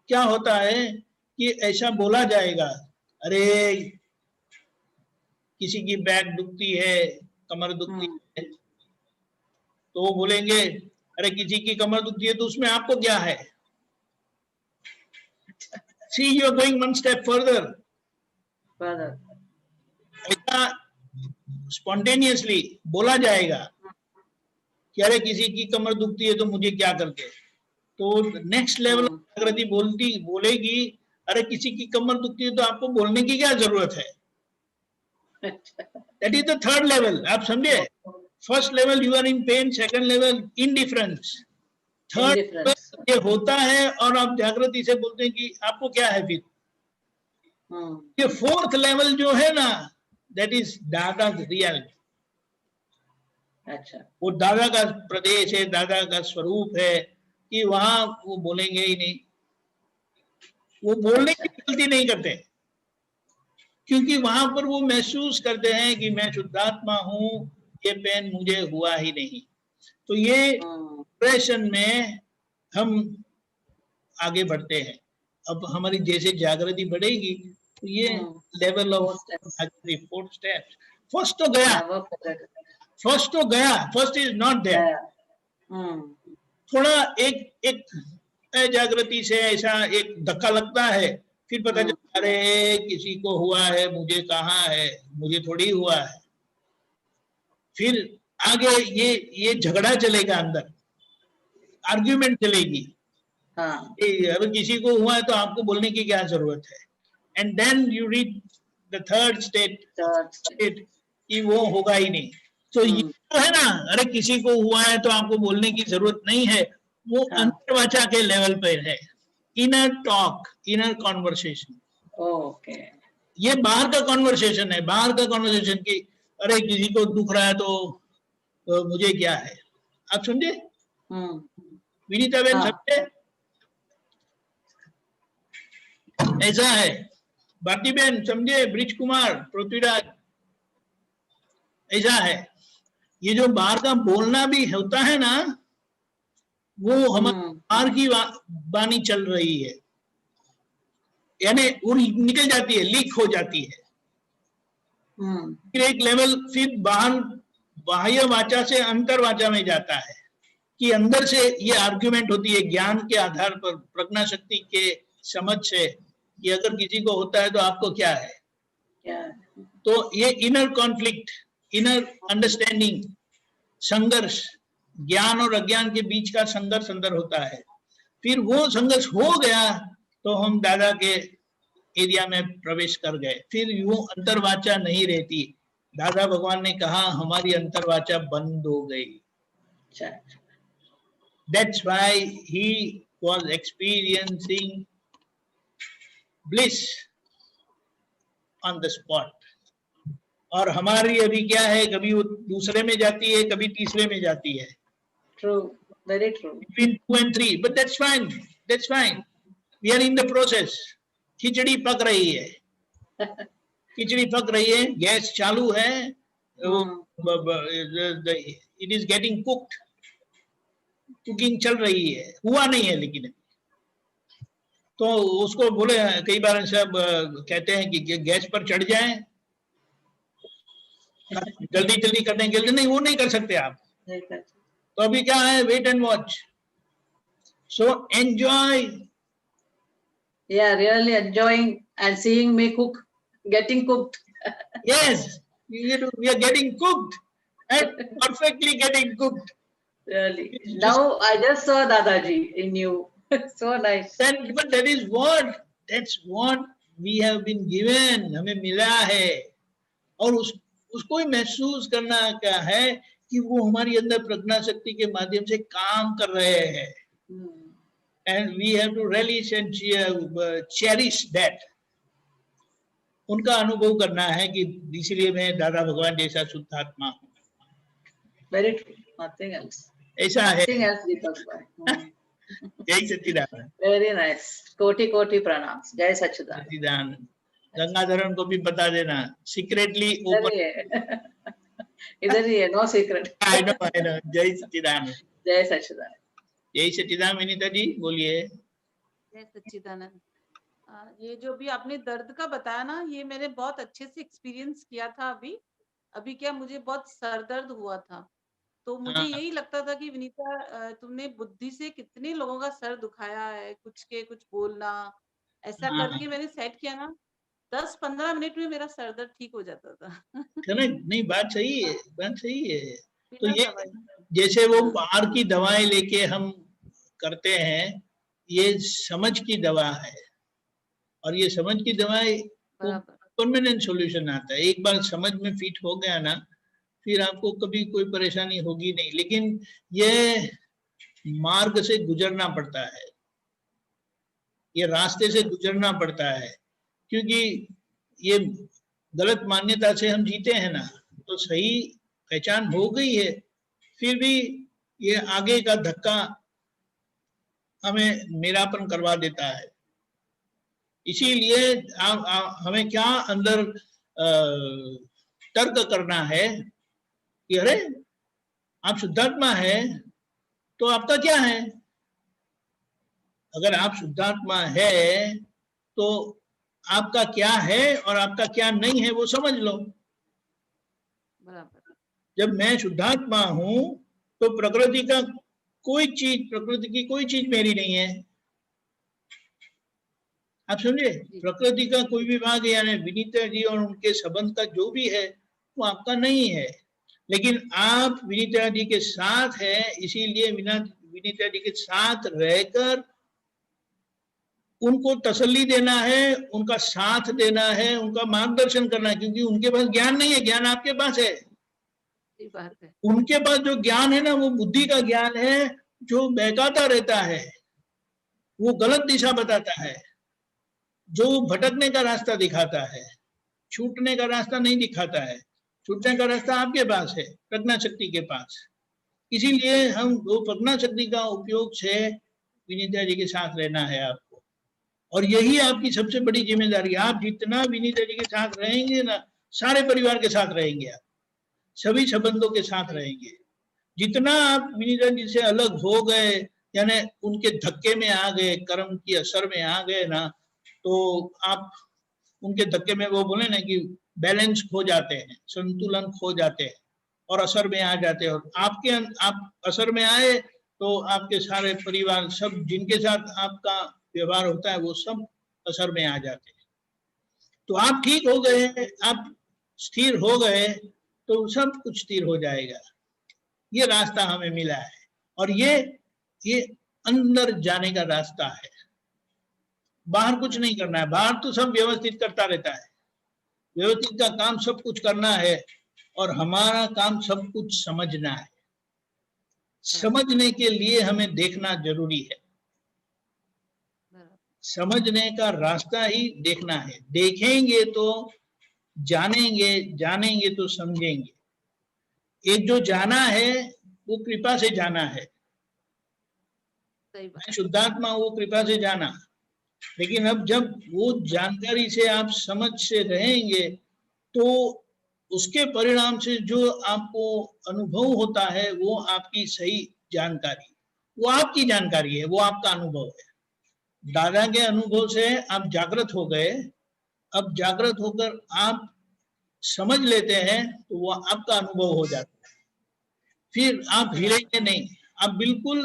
S1: क्या होता है कि ऐसा बोला जाएगा, अरे किसी की बैक दुखती है, कमर दुखती है, तो वो बोलेंगे अरे किसी की कमर दुखती है तो उसमें आपको क्या है? See, you are going one step further. ऐसा स्पॉन्टेनियसली बोला जाएगा कि अरे किसी की कमर दुखती है तो मुझे क्या करके, तो नेक्स्ट लेवल जागृति बोलेगी, अरे किसी की कमर दुखती है तो आपको बोलने की क्या जरूरत है? That is the third level. आप समझे? First level you are in pain, second level indifference, third ये होता है और आप जागृति से बोलते हैं कि आपको क्या है फिर. ये फोर्थ लेवल जो है ना, दैट इज दादा रियल.
S2: अच्छा,
S1: वो दादा का प्रदेश है, दादा का स्वरूप है कि वहां वो बोलेंगे ही नहीं, वो बोलने की गलती नहीं करते, क्योंकि वहां पर वो महसूस करते हैं कि मैं शुद्धात्मा हूं, ये पेन मुझे हुआ ही नहीं. तो ये डिप्रेशन में हम आगे बढ़ते हैं. अब हमारी जैसे जागृति बढ़ेगी तो ये level of fourth step. First तो गया, फर्स्ट इज नॉट देयर. थोड़ा एक जागृति से ऐसा एक धक्का लगता है, फिर पता चलता अरे किसी को हुआ है, मुझे कहाँ है, मुझे थोड़ी हुआ है. फिर आगे ये झगड़ा चलेगा, अंदर आर्ग्यूमेंट चलेगी. अगर किसी को हुआ है तो आपको बोलने की क्या जरूरत है. And then you read the third state कि वो होगा ही नहीं. तो ये तो है ना, अरे किसी को हुआ है तो आपको बोलने की जरूरत नहीं है, वो अंतर्वाचा के लेवल पर है. Inner talk, inner conversation.
S2: Okay,
S1: ये बाहर का कॉन्वर्सेशन है, बाहर का कॉन्वर्सेशन की अरे किसी को दुख रहा है तो मुझे क्या है. आप समझे विनीता बहन? समझे? ऐसा है. भारती बहन समझे? ब्रिज कुमार, पृथ्वीराज, ऐसा है. ये जो बाहर का बोलना भी होता है ना, वो हमारे बाहर की वाणी चल रही है, यानी वो निकल जाती है, लीक हो जाती है. फिर एक लेवल फिर बाह्य वाचा से अंतर वाचा में जाता है कि अंदर से ये आर्ग्यूमेंट होती है ज्ञान के आधार पर, प्रज्ञा शक्ति के समझ से कि अगर किसी को होता है तो आपको क्या है. तो ये इनर कॉन्फ्लिक्ट, इनर अंडरस्टैंडिंग, संघर्ष, ज्ञान और अज्ञान के बीच का संघर्ष अंदर होता है. फिर वो संघर्ष हो गया तो हम दादा के एरिया में प्रवेश कर गए. फिर यूं अंतर्वाचा नहीं रहती. दादा भगवान ने कहा हमारी अंतर्वाचा बंद हो गई. That's why he was experiencing bliss on the spot. और हमारी अभी क्या है, कभी वो दूसरे में जाती है, कभी तीसरे में जाती है.
S2: True, very true.
S1: Between 2 and 3, but that's fine. That's fine. We are in the process. खिचड़ी पक रही है, खिचड़ी पक रही है, गैस चालू है, it is getting cooked. Cooking चल रही है, हुआ नहीं है लेकिन. तो उसको बोले, कई बार सब कहते हैं कि गैस पर चढ़ जाएं, जल्दी जल्दी करने के लिए. नहीं, वो नहीं कर सकते आप. तो अभी क्या है, wait and watch. So enjoy.
S2: Yeah, really enjoying and seeing me cook, getting cooked.
S1: Yes, we are getting cooked and perfectly getting cooked.
S2: Really. Now I just saw Dadaji in you. So nice.
S1: But that's what we have been given. हमें मिला है. और उसको ही महसूस करना क्या है कि वो हमारी अंदर प्रज्ञा शक्ति के माध्यम से काम कर रहे हैं. And we have to relish and cherish that. उनका अनुभव करना है कि इसलिए मैं दादा भगवान जैसा शुद्धात्मा हूँ.
S2: Very true. Nothing else.
S1: ऐसा है.
S2: Nothing else, Deepak bhai.
S1: जय सच्चिदानंद.
S2: Very nice. कोटि कोटि प्रणाम. जय सच्चिदानंद.
S1: सच्चिदानंद. गंगाधरन को भी बता देना, सीक्रेटली
S2: ओपन. इधर ही है, नो सीक्रेट.
S1: I know. जय सच्चिदानंद.
S2: जय सच्चिदानंद.
S1: जय सच्चिदानंद. विनीता जी बोलिए.
S3: जय सच्चिदानंद. ये जो भी आपने दर्द का बताया ना, ये मैंने बहुत अच्छे से एक्सपीरियंस किया था. अभी क्या, मुझे बहुत सर दर्द हुआ था, तो मुझे यही लगता था कि विनीता तुमने बुद्धि से कितने लोगों का सर दुखाया है, कुछ बोलना, ऐसा करके मैंने सेट किया ना, 10-15 मिनट में मेरा सर दर्द ठीक हो जाता था.
S1: नहीं, बात सही है, बात सही है. तो ये जैसे वो बाहर की दवाएं लेके हम करते हैं, ये समझ की दवा है, और ये समझ की दवा
S3: बराबर।
S1: परमानेंट सॉल्यूशन आता है। एक बार समझ में फिट हो गया ना, फिर आपको कभी कोई परेशानी होगी नहीं। लेकिन ये मार्ग से गुजरना पड़ता है, ये रास्ते से गुजरना पड़ता है, क्योंकि ये गलत मान्यता से हम जीते हैं ना, तो सही पहचान हो गई है, फिर भी ये आगे का धक्का हमें मेरापन करवा देता है। इसीलिए हमें क्या अंदर तर्क करना है कि अरे आप शुद्धात्मा है तो आपका क्या है। अगर आप शुद्धात्मा है तो आपका क्या है और आपका क्या नहीं है वो समझ लो।
S3: बराबर।
S1: जब मैं शुद्धात्मा हूं तो प्रकृति का कोई चीज, प्रकृति की कोई चीज मेरी नहीं है। आप समझे,
S3: जी।
S1: प्रकृति का कोई भी भाग, यानी विनीता जी और उनके संबंध का जो भी है वो आपका नहीं है। लेकिन आप विनीता जी के साथ है, इसीलिए विनीता जी के साथ रहकर उनको तसल्ली देना है, उनका साथ देना है, उनका मार्गदर्शन करना है, क्योंकि उनके पास ज्ञान नहीं है, ज्ञान आपके पास है।
S3: सही बात है।
S1: उनके पास जो ज्ञान है ना, वो बुद्धि का ज्ञान है, जो बहकाता रहता है, वो गलत दिशा बताता है, जो भटकने का रास्ता दिखाता है, छूटने का रास्ता नहीं दिखाता है। छूटने का रास्ता आपके पास है, प्रज्ञा शक्ति के पास। इसीलिए हम वो प्रज्ञा शक्ति का उपयोग से विनीता जी के साथ रहना है आपको, और यही आपकी सबसे बड़ी जिम्मेदारी है। आप जितना विनीता जी के साथ रहेंगे ना, सारे परिवार के साथ रहेंगे, आप सभी संबंधों के साथ रहेंगे। जितना आप विनीता जी से अलग हो गए, यानी उनके धक्के में आ गए, कर्म की असर में आ गए ना, तो आप उनके धक्के में, वो बोले ना कि बैलेंस खो जाते हैं, संतुलन खो जाते हैं और असर में आ जाते हैं। और आप असर में आए तो आपके सारे परिवार, सब जिनके साथ आपका व्यवहार होता है, वो सब असर में आ जाते हैं। तो आप ठीक हो गए, आप स्थिर हो गए, तो सब कुछ स्थिर हो जाएगा। ये रास्ता हमें मिला है, और ये अंदर जाने का रास्ता है। बाहर कुछ नहीं करना है, बाहर तो सब व्यवस्थित करता रहता है। व्यवस्थित का काम सब कुछ करना है, और हमारा काम सब कुछ समझना है। समझने के लिए हमें देखना जरूरी है।
S3: बराबर।
S1: समझने का रास्ता ही देखना है। देखेंगे तो जानेंगे, जानेंगे तो समझेंगे। एक जो जाना है वो कृपा से जाना है।
S3: सही बात।
S1: मैं शुद्धात्मा, वो कृपा से जाना। लेकिन अब जब वो जानकारी से आप समझ से रहेंगे, तो उसके परिणाम से जो आपको अनुभव होता है, वो आपकी सही जानकारी, वो आपकी जानकारी है, वो आपका अनुभव है। दादा के अनुभव से आप जागृत हो गए, अब जागृत होकर आप समझ लेते हैं, तो वो आपका अनुभव हो जाता है। फिर आप हिलेंगे नहीं, आप बिल्कुल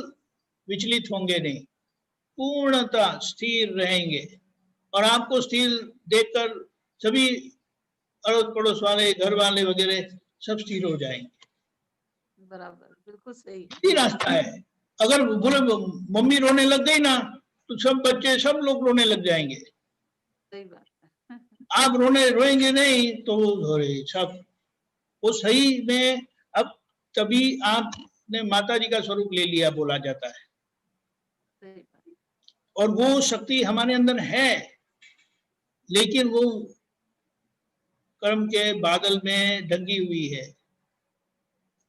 S1: विचलित होंगे नहीं, पूर्णतः स्थिर रहेंगे। और आपको स्थिर देखकर सभी अड़ोस पड़ोस वाले, घर वाले वगैरह सब स्थिर हो जाएंगे।
S3: बराबर, बिल्कुल सही।
S1: यही रास्ता है। अगर बोले मम्मी रोने लग गई ना, तो सब बच्चे, सब लोग रोने लग जाएंगे।
S3: सही बात है।
S1: आप रोएंगे नहीं तो सब वो सही में। अब तभी आपने माता जी का स्वरूप ले लिया, बोला जाता है।
S3: सही बात।
S1: और वो शक्ति हमारे अंदर है, लेकिन वो कर्म के बादल में ढंगी हुई है,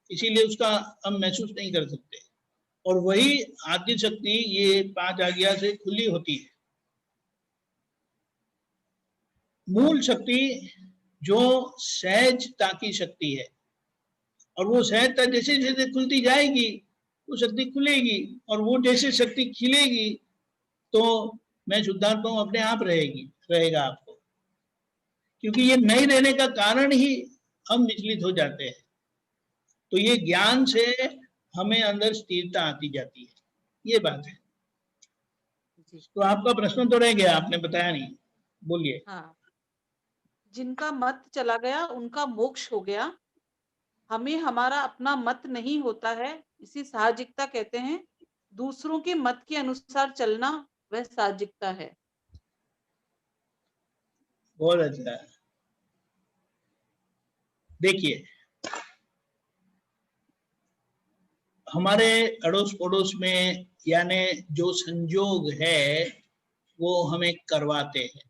S1: इसीलिए उसका हम महसूस नहीं कर सकते। और वही आदि शक्ति ये 5 आज्ञा से खुली होती है। मूल शक्ति जो सहजता की शक्ति है, और वो सहजता जैसे जैसे खुलती जाएगी, वो शक्ति खुलेगी, और वो जैसे शक्ति खिलेगी, तो मैं शुद्धात्मा हूं अपने आप रहेगा आपको। क्योंकि ये नहीं रहने का कारण ही हम विचलित हो जाते हैं। तो ये ज्ञान से हमें अंदर स्थिरता आती जाती है, ये बात है।
S3: जी।
S1: तो आपका प्रश्न तो रह गया, आपने बताया नहीं, बोलिए।
S3: हाँ, जिनका मत चला गया उनका मोक्ष हो गया। हमें हमारा अपना मत नहीं होता है, इसी साहजिकता कहते हैं। दूसरों के मत के अनुसार चलना वह साहजिकता है।
S1: बहुत अच्छा है। देखिए, हमारे अड़ोस पड़ोस में यानी जो संजोग है वो हमें करवाते हैं,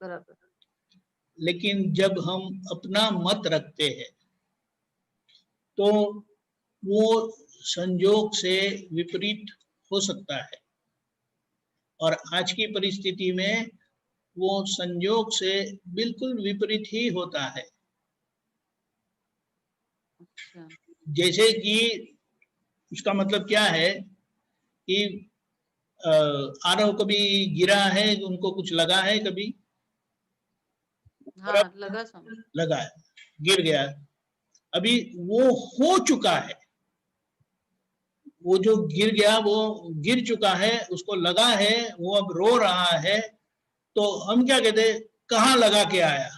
S3: बराबर।
S1: लेकिन जब हम अपना मत रखते हैं तो वो संजोग से विपरीत हो सकता है, और आज की परिस्थिति में वो संजोग से बिल्कुल विपरीत ही होता है।
S3: अच्छा।
S1: जैसे कि उसका मतलब क्या है कि आरव कभी गिरा है, उनको कुछ लगा है कभी?
S3: हाँ, लगा समझ।
S1: लगा है, गिर गया, अभी वो हो चुका है, वो जो गिर गया वो गिर चुका है, उसको लगा है, वो अब रो रहा है, तो हम क्या कहते हैं, कहाँ लगा के आया,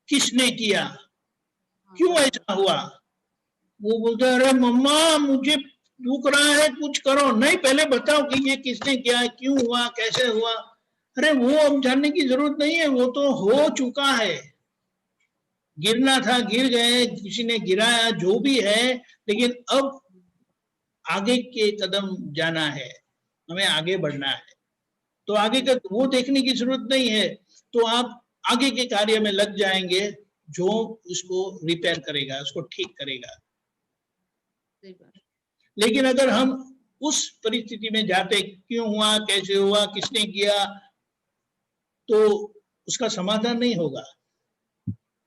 S1: किसने किया,
S3: हाँ,
S1: क्यों
S3: बराबर।
S1: ऐसा हुआ? वो बोलते हैं, अरे मम्मा मुझे दुख रहा है, कुछ करो। नहीं, पहले बताओ कि ये किसने किया, क्यों हुआ, कैसे हुआ। अरे वो अब जानने की जरूरत नहीं है, वो तो हो चुका है, गिरना था गिर गए, किसी ने गिराया, जो भी है, लेकिन अब आगे के कदम जाना है, हमें आगे बढ़ना है। तो आगे का वो देखने की जरूरत नहीं है, तो आप आगे के कार्य में लग जाएंगे जो उसको रिपेयर करेगा, उसको ठीक करेगा।
S3: सही बात।
S1: लेकिन अगर हम उस परिस्थिति में जाते, क्यों हुआ, कैसे हुआ, किसने किया, तो उसका समाधान नहीं होगा,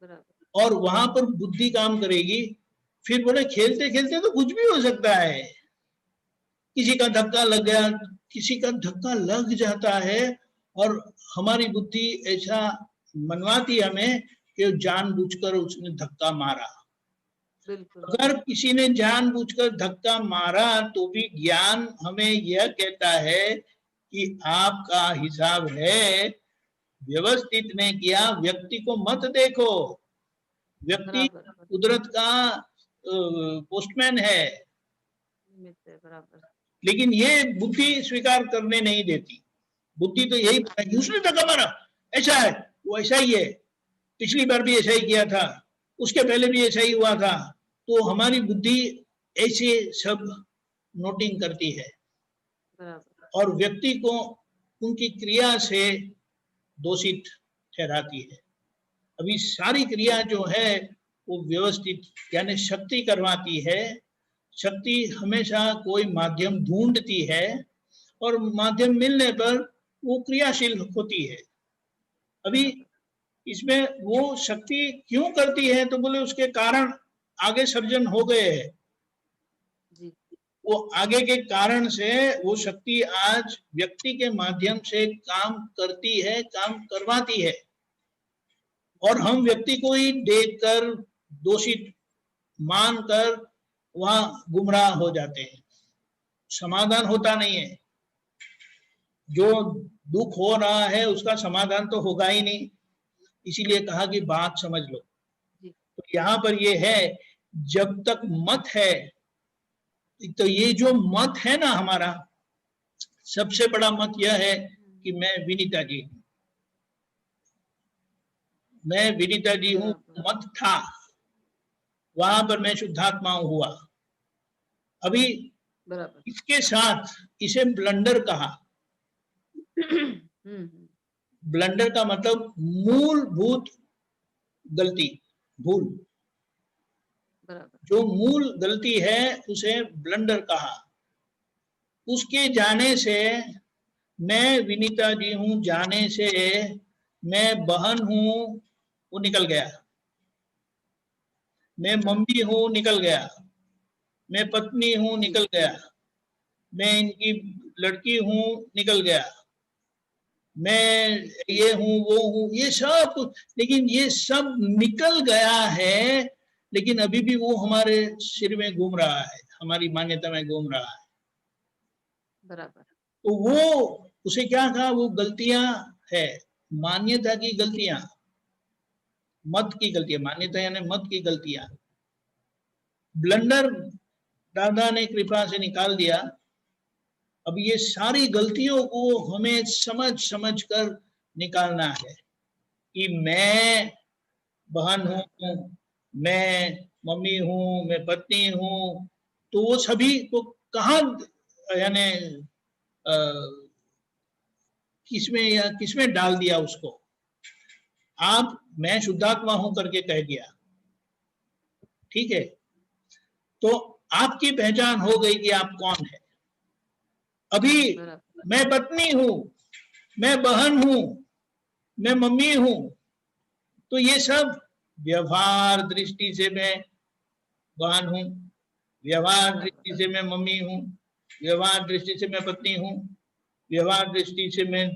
S3: बराबर।
S1: और वहां पर बुद्धि काम करेगी। फिर बोले खेलते खेलते तो कुछ भी हो सकता है, किसी का धक्का लग गया, किसी का धक्का लग जाता है, और हमारी बुद्धि ऐसा मनवाती हमें कि जानबूझकर उसने धक्का मारा।
S3: बिल्कुल।
S1: अगर किसी ने जानबूझकर धक्का मारा तो भी ज्ञान हमें यह कहता है कि आपका हिसाब है, व्यवस्थित ने किया, व्यक्ति को मत देखो, व्यक्ति
S3: बराबर।
S1: कुदरत का पोस्टमैन है।
S3: निमित्त है, बराबर।
S1: लेकिन ये बुद्धि स्वीकार करने नहीं देती। बुद्धि तो यही बताएगी, उसने धक्का मारा, ऐसा है, वो ऐसा ही है, पिछली बार भी ऐसा ही किया था, उसके पहले भी ऐसा ही हुआ था। तो हमारी बुद्धि ऐसे सब नोटिंग करती है,
S3: बराबर।
S1: और व्यक्ति को उनकी क्रिया से दोषित ठहराती है। अभी सारी क्रिया जो है वो व्यवस्थित यानी शक्ति करवाती है। शक्ति हमेशा कोई माध्यम ढूंढती है, और माध्यम मिलने पर वो क्रियाशील होती है। अभी इसमें वो शक्ति क्यों करती है, तो बोले उसके कारण आगे सर्जन हो गए हैं।
S3: जी।
S1: वो आगे के कारण से वो शक्ति आज व्यक्ति के माध्यम से काम करती है, काम करवाती है, और हम व्यक्ति को ही देखकर दोषित मानकर वहां गुमराह हो जाते हैं। समाधान होता नहीं है, जो दुख हो रहा है उसका समाधान तो होगा ही नहीं, इसीलिए कहा कि बात समझ लो। तो यहाँ पर ये है, जब तक मत है, तो ये जो मत है ना हमारा, सबसे बड़ा मत यह है कि मैं विनीता जी हूं, मैं विनीता जी हूं, मत था, वहां पर मैं शुद्धात्मा हुआ। अभी
S3: बराबर।
S1: इसके साथ इसे ब्लंडर कहा। ब्लंडर का मतलब मूलभूत गलती, भूल।
S3: बराबर।
S1: जो मूल गलती है उसे ब्लंडर कहा। उसके जाने से, मैं विनीता जी हूं जाने से मैं बहन हूं वो निकल गया, मैं मम्मी हूं निकल गया, मैं पत्नी हूं निकल गया, मैं इनकी लड़की हूं निकल गया, मैं ये हूं वो हूं, ये सब कुछ, लेकिन ये सब निकल गया है, लेकिन अभी भी वो हमारे सिर में घूम रहा है, हमारी मान्यता में घूम रहा है।
S3: बराबर।
S1: तो वो उसे क्या कहा, वो गलतियां है, मान्यता की गलतियां, मत की गलतियां, मान्यता यानी मत की गलतियां। ब्लंडर दादा ने कृपा से निकाल दिया, अब ये सारी गलतियों को हमें समझ समझ कर निकालना है कि मैं बहन हूं, मैं मम्मी हूं, मैं पत्नी हूं, तो वो सभी को कहाँ यानी किसमें या किसमें डाल दिया उसको। आप मैं शुद्धात्मा हूं करके कह दिया, ठीक है, तो आपकी पहचान हो गई कि आप कौन है। अभी मैं पत्नी हूं, मैं बहन हूं, मैं मम्मी हूं, तो ये सब व्यवहार दृष्टि से मैं बहन हूं, व्यवहार दृष्टि से मैं मम्मी हूं, व्यवहार दृष्टि से मैं पत्नी हूं, व्यवहार दृष्टि से मैं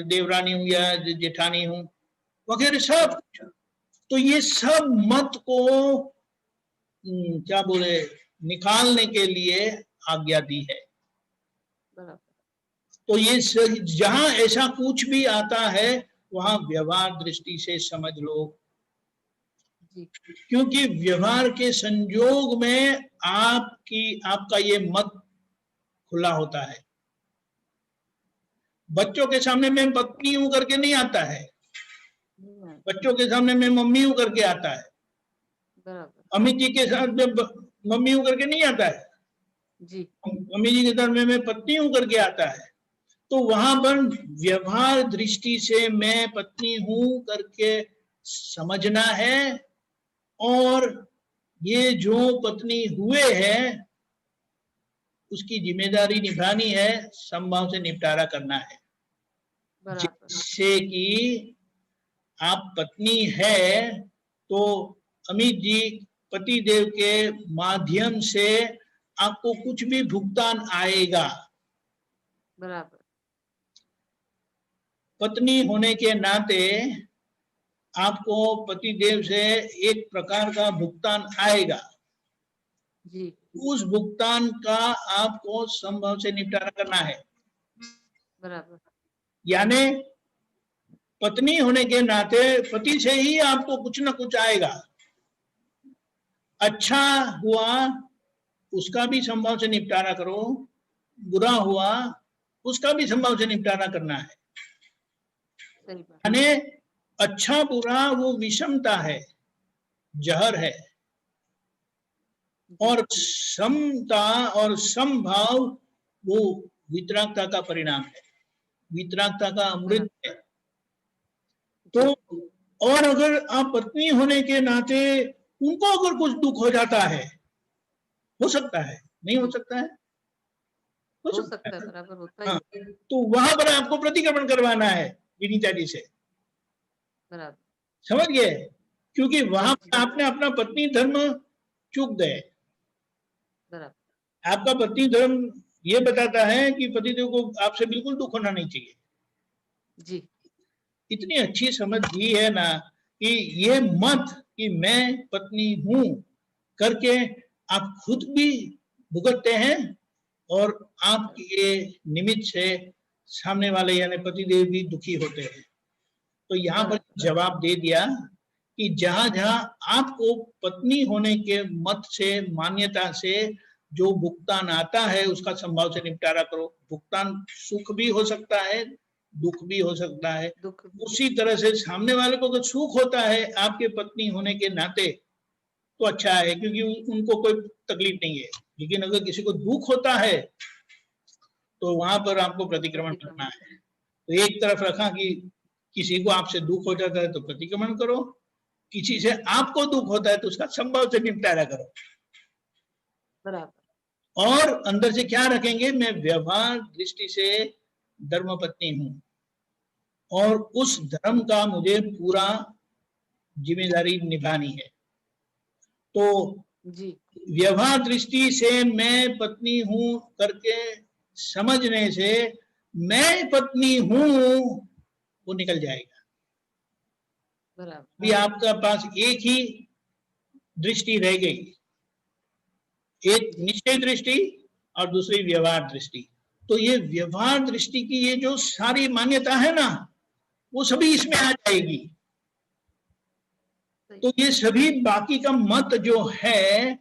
S1: देवरानी हूं या जेठानी हूं वगैरह सब। तो ये सब मत को क्या बोले निकालने के लिए आज्ञा दी है। तो ये जहां ऐसा कुछ भी आता है वहां व्यवहार दृष्टि से समझ लो, क्योंकि व्यवहार के संयोग में आपका ये मत खुला होता है। बच्चों के सामने मैं पत्नी हूं करके नहीं आता है, बच्चों के सामने मैं मम्मी हूं करके आता है, अमित जी के साथ में मम्मी हूं करके नहीं आता है जी, अमित जी के साथ में मैं पत्नी हूं करके आता है। तो वहां पर व्यवहार दृष्टि से मैं पत्नी हूं करके समझना है, और ये जो पत्नी हुए हैं उसकी जिम्मेदारी निभानी है, संभव से निपटारा करना है। जिससे कि आप पत्नी है तो अमित जी पति देव के माध्यम से आपको कुछ भी भुगतान आएगा।
S3: बराबर।
S1: पत्नी होने के नाते आपको पति देव से एक प्रकार का भुगतान आएगा जी। उस भुगतान का आपको संभव से निपटारा करना है।
S3: बराबर।
S1: यानी पत्नी होने के नाते पति से ही आपको कुछ ना कुछ आएगा। अच्छा हुआ उसका भी संभव से निपटारा करो, बुरा हुआ उसका भी संभव से निपटारा करना है। यानी अच्छा बुरा वो विषमता है, जहर है, और समता और समभाव वो वितरागता का परिणाम है, वितरागता का अमृत है। तो और अगर आप पत्नी होने के नाते उनको अगर कुछ दुख हो जाता है, हो सकता है, नहीं हो सकता है, हो सकता है,
S3: बराबर होता है।
S1: हाँ, तो वहां पर आपको प्रतिक्रमण करवाना है विनीता जी से,
S3: बराबर,
S1: समझ गए? क्योंकि वहां पर आपने अपना पत्नी धर्म चूक गए। आपका पत्नी धर्म ये बताता है कि पतिदेव को आपसे बिल्कुल दुख होना नहीं चाहिए जी। इतनी अच्छी समझ दी है ना कि ये मत कि मैं पत्नी हूं करके आप खुद भी भुगतते हैं और आपके निमित्त से सामने वाले यानी पतिदेव भी दुखी होते हैं। तो यहाँ पर जवाब दे दिया कि जहां जहां आपको पत्नी होने के मत से मान्यता से जो भुगतान आता है उसका संभाव से निपटारा करो। भुगतान सुख भी हो सकता है, दुख भी हो सकता है। उसी तरह से सामने वाले को अगर सुख होता है आपके पत्नी होने के नाते तो अच्छा है, क्योंकि उनको कोई तकलीफ नहीं है। लेकिन अगर किसी को दुख होता है तो वहां पर आपको प्रतिक्रमण करना है। तो एक तरफ रखा कि किसी को आपसे दुख हो जाता है तो प्रतिक्रमण करो, किसी से आपको दुख होता है तो उसका संभव से निपटारा करो। बराबर। और अंदर से क्या रखेंगे, मैं व्यवहार दृष्टि से धर्मपत्नी हूं और उस धर्म का मुझे पूरा जिम्मेदारी निभानी है। तो जी व्यवहार दृष्टि से मैं पत्नी हूं करके समझने से मैं पत्नी हूं वो निकल जाएगा। अभी आपका पास एक ही दृष्टि रह गई, एक निश्चय दृष्टि और दूसरी व्यवहार दृष्टि। तो ये व्यवहार दृष्टि की ये जो सारी मान्यता है ना वो सभी इसमें आ जाएगी। तो ये सभी बाकी का मत जो है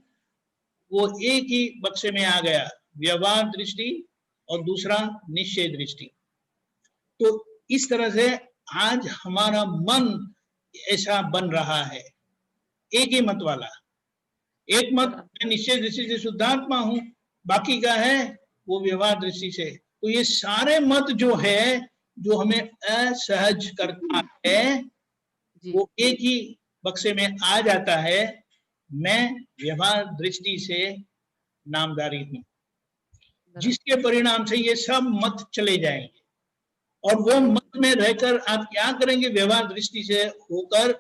S1: वो एक ही बक्से में आ गया, व्यवहार दृष्टि और दूसरा निश्चय दृष्टि। तो इस तरह से आज हमारा मन ऐसा बन रहा है, एक ही मत वाला। एक मत मैं निश्चय दृष्टि से शुद्धात्मा हूं, बाकी का है वो व्यवहार दृष्टि से। तो ये सारे मत जो है, जो हमें असहज करता है, वो एक ही बक्से में आ जाता है, मैं व्यवहार दृष्टि से नामधारी हूं, जिसके परिणाम से ये सब मत चले जाएंगे। और वो मत में रहकर आप क्या करेंगे? व्यवहार दृष्टि से होकर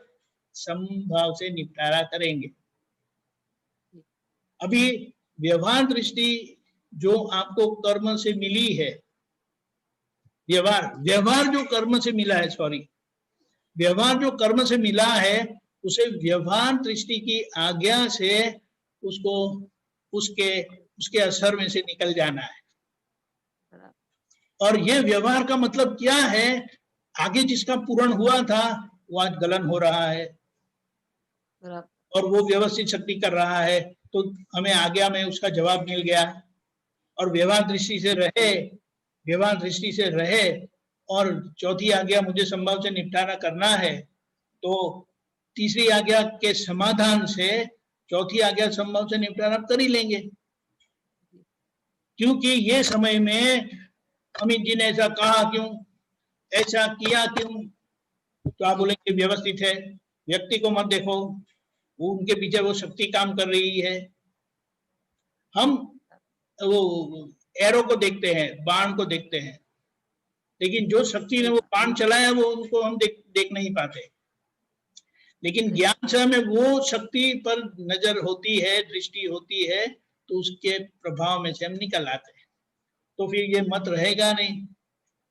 S1: समभाव से निपटारा करेंगे। अभी व्यवहार दृष्टि जो आपको कर्म से मिली है, व्यवहार जो कर्म से मिला है, व्यवहार जो कर्म से मिला है, उसे व्यवहार दृष्टि की आज्ञा से उसको उसके असर में से निकल जाना है। और ये व्यवहार का मतलब क्या है? आगे जिसका पूर्ण हुआ था वो आज गलन हो रहा है और वो व्यवस्थित शक्ति कर रहा है, तो हमें आज्ञा में उसका जवाब मिल गया। और व्यवहार दृष्टि से रहे और चौथी आज्ञा मुझे संभव से निपटारा करना है, तो तीसरी आज्ञा के समाधान से चौथी आज्ञा संभव से निपटारा कर ही लेंगे। क्योंकि ये समय में अमित जी ने ऐसा कहा क्यों, ऐसा किया क्यों, तो आप बोलेंगे व्यवस्थित है, व्यक्ति को मत देखो, वो उनके पीछे वो शक्ति काम कर रही है। हम वो एरो को देखते हैं, बाण को देखते हैं, लेकिन जो शक्ति ने वो बाण चलाया वो उनको हम देख नहीं पाते। लेकिन ज्ञान से हमें वो शक्ति पर नजर होती है, दृष्टि होती है, तो उसके प्रभाव में से हम निकल आते हैं। तो फिर ये मत रहेगा नहीं,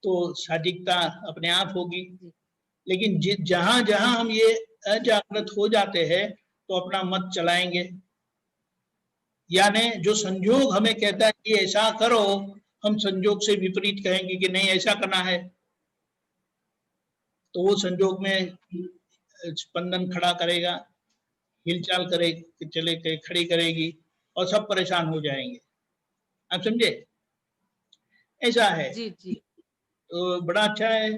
S1: तो साधिकता अपने आप होगी। लेकिन जहां जहां हम ये अजागृत हो जाते हैं तो अपना मत चलाएंगे। यानी जो संयोग हमें कहता है कि ऐसा करो, हम संयोग से विपरीत कहेंगे कि नहीं ऐसा करना है, तो वो संयोग में स्पंदन खड़ा करेगा, हिलचाल करेगी, चले खड़ी करेगी और सब परेशान हो जाएंगे। आप समझे? ऐसा है।
S3: जी जी।
S1: तो बड़ा अच्छा है,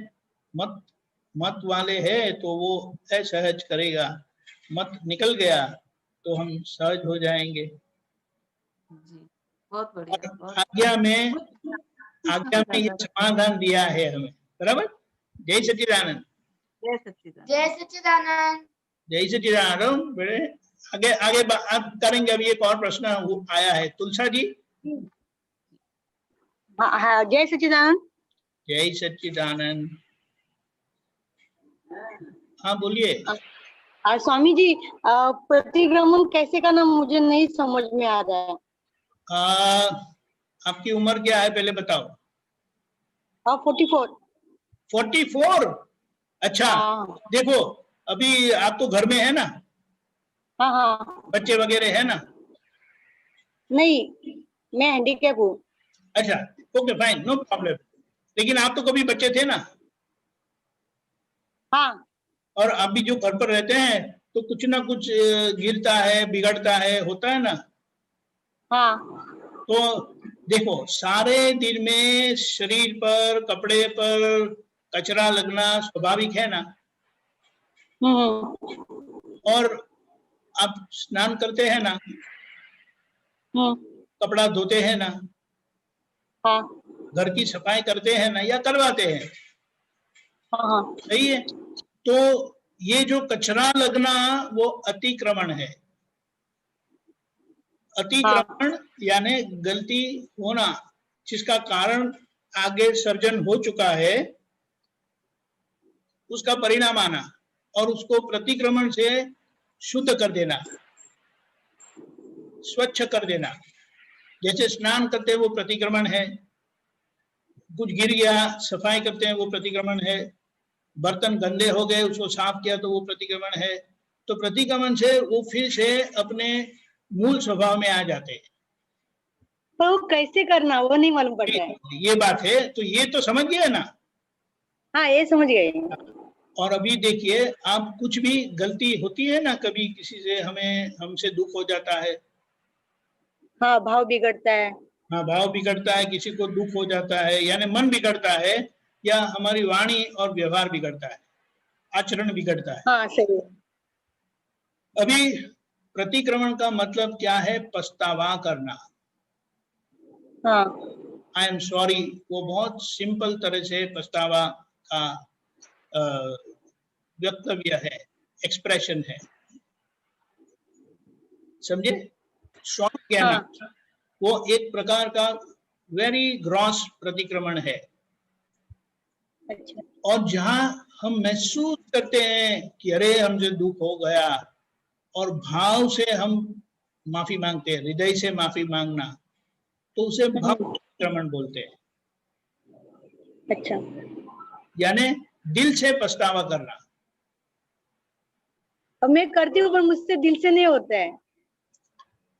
S1: मत वाले है तो वो असहज करेगा, मत निकल गया तो हम सहज हो जाएंगे।
S3: जी, बहुत बढ़िया। बहुत
S1: आज्ञा में ये समाधान दिया है हमें, बराबर। जय सच्चिदानंद।
S3: जय सच्चिदानंद।
S4: जय सच्चिदानंद।
S1: जय सच्चिदानंद। बड़े आगे आप करेंगे। अभी एक और प्रश्न आया है, तुलसा जी।
S5: हाँ, जय सच्चिदानंद।
S1: जय सच्चिदानंद। हाँ बोलिए।
S5: स्वामी जी, प्रतिक्रमण कैसे करना मुझे नहीं समझ में आ रहा है।
S1: आपकी उम्र क्या है पहले बताओ?
S5: 44।
S1: 44? अच्छा। देखो अभी आप तो घर में है ना?
S5: हाँ हाँ।
S1: बच्चे वगैरह है ना?
S5: नहीं, मैं हैंडीकैप हूँ।
S1: अच्छा, ओके फाइन, नो प्रॉब्लम। लेकिन आप तो कभी बच्चे थे ना?
S5: हाँ।
S1: और आप भी जो घर पर रहते हैं तो कुछ ना कुछ गिरता है, बिगड़ता है, होता है ना?
S5: हाँ।
S1: तो देखो, सारे दिन में शरीर पर, कपड़े पर कचरा लगना स्वाभाविक है ना? और आप स्नान करते हैं ना? कपड़ा धोते हैं ना?
S5: हाँ।
S1: घर की सफाई करते हैं ना, या करवाते हैं?
S5: हाँ।
S1: सही है। तो ये जो कचरा लगना वो अतिक्रमण है। अतिक्रमण यानी गलती होना, जिसका कारण आगे सर्जन हो चुका है, उसका परिणाम आना और उसको प्रतिक्रमण से शुद्ध कर देना, स्वच्छ कर देना। जैसे स्नान करते हैं वो प्रतिक्रमण है, कुछ गिर गया सफाई करते हैं वो प्रतिक्रमण है, बर्तन गंदे हो गए उसको साफ किया तो वो प्रतिक्रमण है। तो प्रतिक्रमण से वो फिर से अपने मूल स्वभाव में आ जाते हैं।
S5: तो कैसे करना वो नहीं मालूम पड़ता है।
S1: ये बात है, तो ये तो समझ गए ना?
S5: हाँ, ये समझ गए।
S1: और अभी देखिए, आप कुछ भी गलती होती है ना, कभी किसी से हमसे दुख हो जाता है,
S5: हाँ, भाव बिगड़ता है।
S1: हाँ, भाव बिगड़ता है, किसी को दुख हो जाता है, यानी मन बिगड़ता है, या हमारी वाणी और व्यवहार बिगड़ता है, आचरण बिगड़ता है।
S5: हाँ सही है।
S1: अभी प्रतिक्रमण का मतलब क्या है? पछतावा करना।
S5: हाँ
S1: आई एम सॉरी, वो बहुत सिंपल तरह से पछतावा का वक्तव्य है, एक्सप्रेशन है, समझे? सॉरी कहना
S5: हाँ
S1: वो एक प्रकार का वेरी ग्रॉस प्रतिक्रमण है।
S5: अच्छा
S1: और जहां हम महसूस करते हैं कि अरे हमसे दुख हो गया, और भाव से हम माफी मांगते हैं, हृदय से माफी मांगना, तो उसे भाव प्रतिक्रमण बोलते हैं।
S5: अच्छा।
S1: यानी दिल से पछतावा करना।
S5: अब मैं करती हूँ पर मुझसे दिल से नहीं होता है।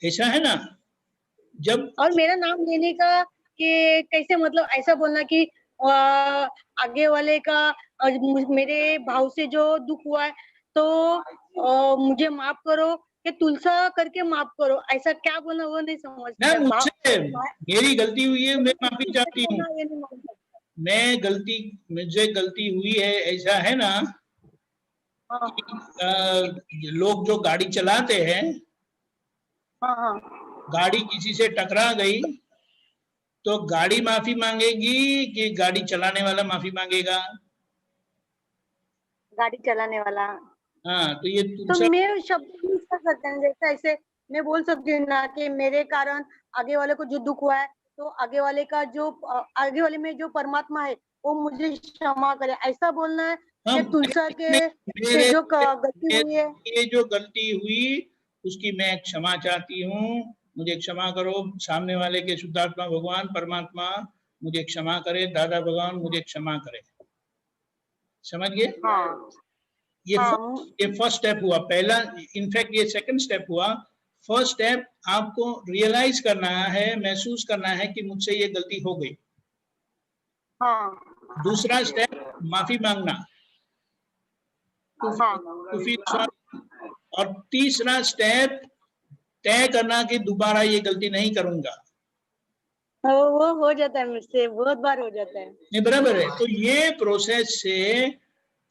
S1: ऐसा है ना? जब
S5: और मेरा नाम लेने का कि कैसे, मतलब ऐसा बोलना कि आगे वाले का मेरे भाव से जो दुख हुआ है तो मुझे माफ करो, कि तुलसा करके माफ करो, ऐसा क्या बोलना वो नहीं
S1: ना,
S5: समझता।
S1: मुझसे मेरी गलती हुई है, मैं माफी चाहती हूँ,
S5: ये नहीं मानता।
S1: मुझे गलती हुई है, ऐसा है ना?
S5: हाँ
S1: लोग जो गाड़ी चलाते हैं,
S5: हाँ हाँ।
S1: गाड़ी किसी से टकरा गई तो गाड़ी माफी मांगेगी कि गाड़ी चलाने वाला माफी मांगेगा?
S5: गाड़ी चलाने वाला।
S1: हाँ, तो ये
S5: तो
S1: तुलसा।
S5: मैं शब्द यूज कर सकते हैं, जैसे ऐसे मैं बोल सकती हूँ ना कि मेरे कारण आगे वाले को जो दुख हुआ है, तो आगे वाले का जो आगे वाले में जो परमात्मा है वो मुझे क्षमा करे, ऐसा बोलना है
S1: हाँ,
S5: कि तुलसा के से
S1: मेरे
S5: जो गलती हुई है।
S1: ये जो गलती हुई उसकी मैं क्षमा चाहती हूँ, मुझे क्षमा करो। सामने वाले के शुद्धात्मा भगवान परमात्मा मुझे क्षमा करे, दादा भगवान मुझे क्षमा करे। समझ गए?
S5: हाँ
S1: ये
S5: हाँ
S1: ये फर्स्ट स्टेप हुआ, पहला। इनफैक्ट ये सेकंड स्टेप हुआ। फर्स्ट स्टेप आपको रियलाइज करना है, महसूस करना है कि मुझसे ये गलती हो गई।
S5: हाँ
S1: दूसरा स्टेप माफी मांगना,
S5: हाँ।
S1: To feel sorry. और तीसरा स्टेप तय करना कि दोबारा ये गलती नहीं करूंगा।
S5: वो हो जाता है, मुझसे बहुत बार हो जाता है।
S1: नहीं, बराबर है। तो ये प्रोसेस से,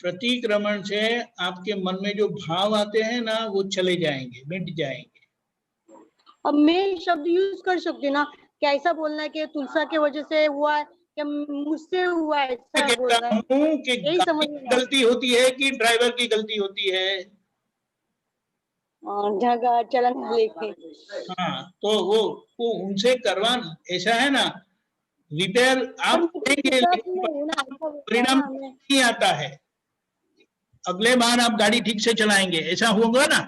S1: प्रतिक्रमण से आपके मन में जो भाव आते हैं ना, वो चले जाएंगे, मिट जाएंगे।
S5: अब मैं शब्द यूज कर सकती हूँ ना, क्या ऐसा बोलना है कि तुलसा की वजह से हुआ है, क्या मुझसे हुआ है,
S1: मैं
S5: ऐसा
S1: कहता
S5: बोलना है।
S1: हूँ कि
S5: यही
S1: गाड़ी
S5: समझ
S1: की
S5: में आता
S1: गलती होती है कि ड्राइवर की गलती होती है?
S5: है। जगह चलन लेके।
S1: हाँ, तो वो उनसे करवा, ऐसा है ना? रिपेयर
S5: पर
S1: आप
S5: मुझे
S1: करेंगे
S5: विश्वास
S1: लेकिन
S5: नहीं है ना, ऐसा बोलता है
S1: परिणाम
S5: ना हमें।
S1: नहीं आता है। अगले बार आप गाड़ी ठीक से चलाएंगे, ऐसा होगा ना?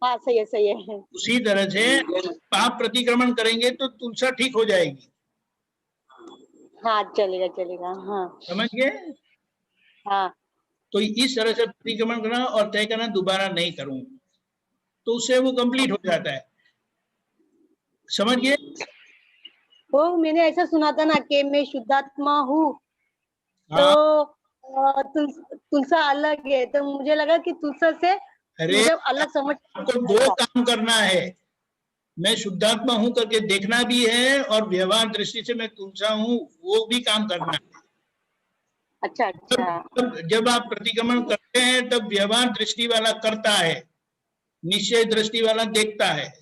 S5: हाँ सही है सही है।
S1: उसी तरह से आप प्रतिक्रमण करेंगे तो तुलसा ठीक हो जाएगी।
S5: हाँ चलेगा चलेगा। हाँ
S1: समझ गए?
S5: हाँ।
S1: तो इस तरह से प्रतिक्रमण करना और तय करना दोबारा नहीं करूंगा, तो उससे वो कंप्लीट हो जाता है। समझ गए?
S5: वो मैंने ऐसा सुना था ना कि मैं शुद्धात्मा हूँ, तो
S1: हाँ।
S5: तुलसा अलग है, तो मुझे लगा कि तुलसा से
S1: अरे,
S5: मुझे अलग समझ
S1: आपको दो काम करना है। मैं शुद्धात्मा हूं करके देखना भी है, और व्यवहार दृष्टि से मैं तुलसा हूं वो भी काम करना है।
S5: अच्छा अच्छा।
S1: जब आप प्रतिक्रमण करते हैं तब व्यवहार दृष्टि वाला करता है, निश्चय दृष्टि वाला देखता है।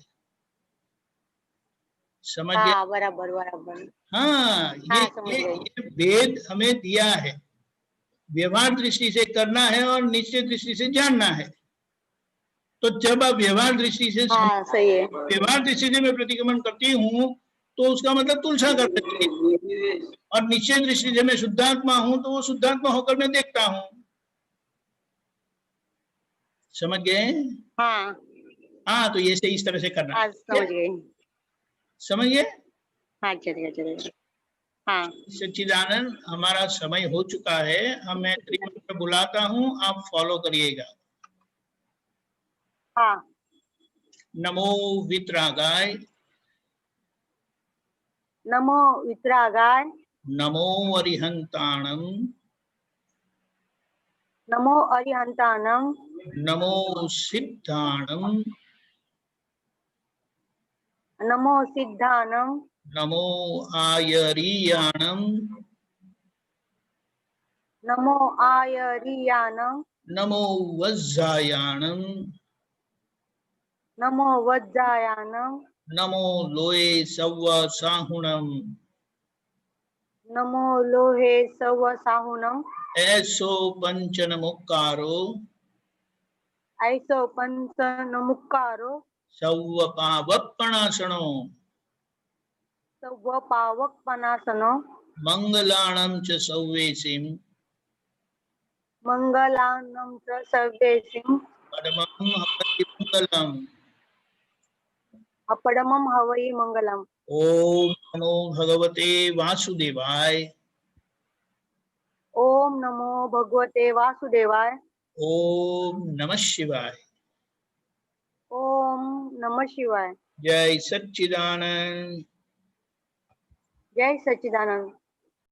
S1: समझ गए?
S5: हाँ बराबर बराबर।
S1: हाँ,
S5: हाँ समझ गई।
S1: ये वेद हमें दिया है। व्यवहार दृष्टि से करना है और निश्चय दृष्टि से जानना है। तो जब आप व्यवहार दृष्टि से
S5: हाँ सही है।
S1: व्यवहार दृष्टि से मैं प्रतिक्रमण करती हूँ, तो उसका मतलब तुलसा कर रही है। और निश्चय दृष्टि से मैं शुद्धात्मा हूं, तो वो शुद्धात्मा होकर मैं देखता हूं। समझ गए?
S5: हाँ
S1: हाँ, तो ये से इस तरह से करना
S5: हाँ समझ
S1: है।
S5: गई।
S1: समझ गए?
S5: हाँ चलेगा चलेगा। हाँ
S1: सच्चिदानंद, हमारा समय हो चुका है। हम मैं त्रिमंत्र बुलाता हूँ, आप फॉलो करिएगा।
S5: हाँ।
S1: नमो वितरागाय,
S5: नमो वितरागाय,
S1: नमो अरिहंताणम,
S5: नमो अरिहंताणम,
S1: नमो सिद्धाणम,
S5: नमो सिद्धानम,
S1: नमो आयरीयाणम,
S5: नमो आयरियानम,
S1: नमो वज्जायाणम,
S5: नमो वज्जायानम,
S1: नमो लोए सव्व साहुणम,
S5: नमो लोहे सव साहुनम,
S1: ऐसो पंचन मुक्कारो,
S5: ऐसो पंच नमुक्कारो,
S1: सव्व पावप्पणासनो,
S5: सव पावक पनासनो,
S1: मंगलाणं च सव्वेसिम,
S5: मंगलानम च सर्वेसिम,
S1: परमं हवै मंगलम।
S5: अपडमम हवई मंगलम।
S1: ओम नमो भगवते वासुदेवाय,
S5: ओम नमो भगवते वासुदेवाय,
S1: ओम नमः शिवाय।
S5: ओम नमः शिवाय।
S1: जय सच्चिदानंद।
S5: जय सच्चिदानंद।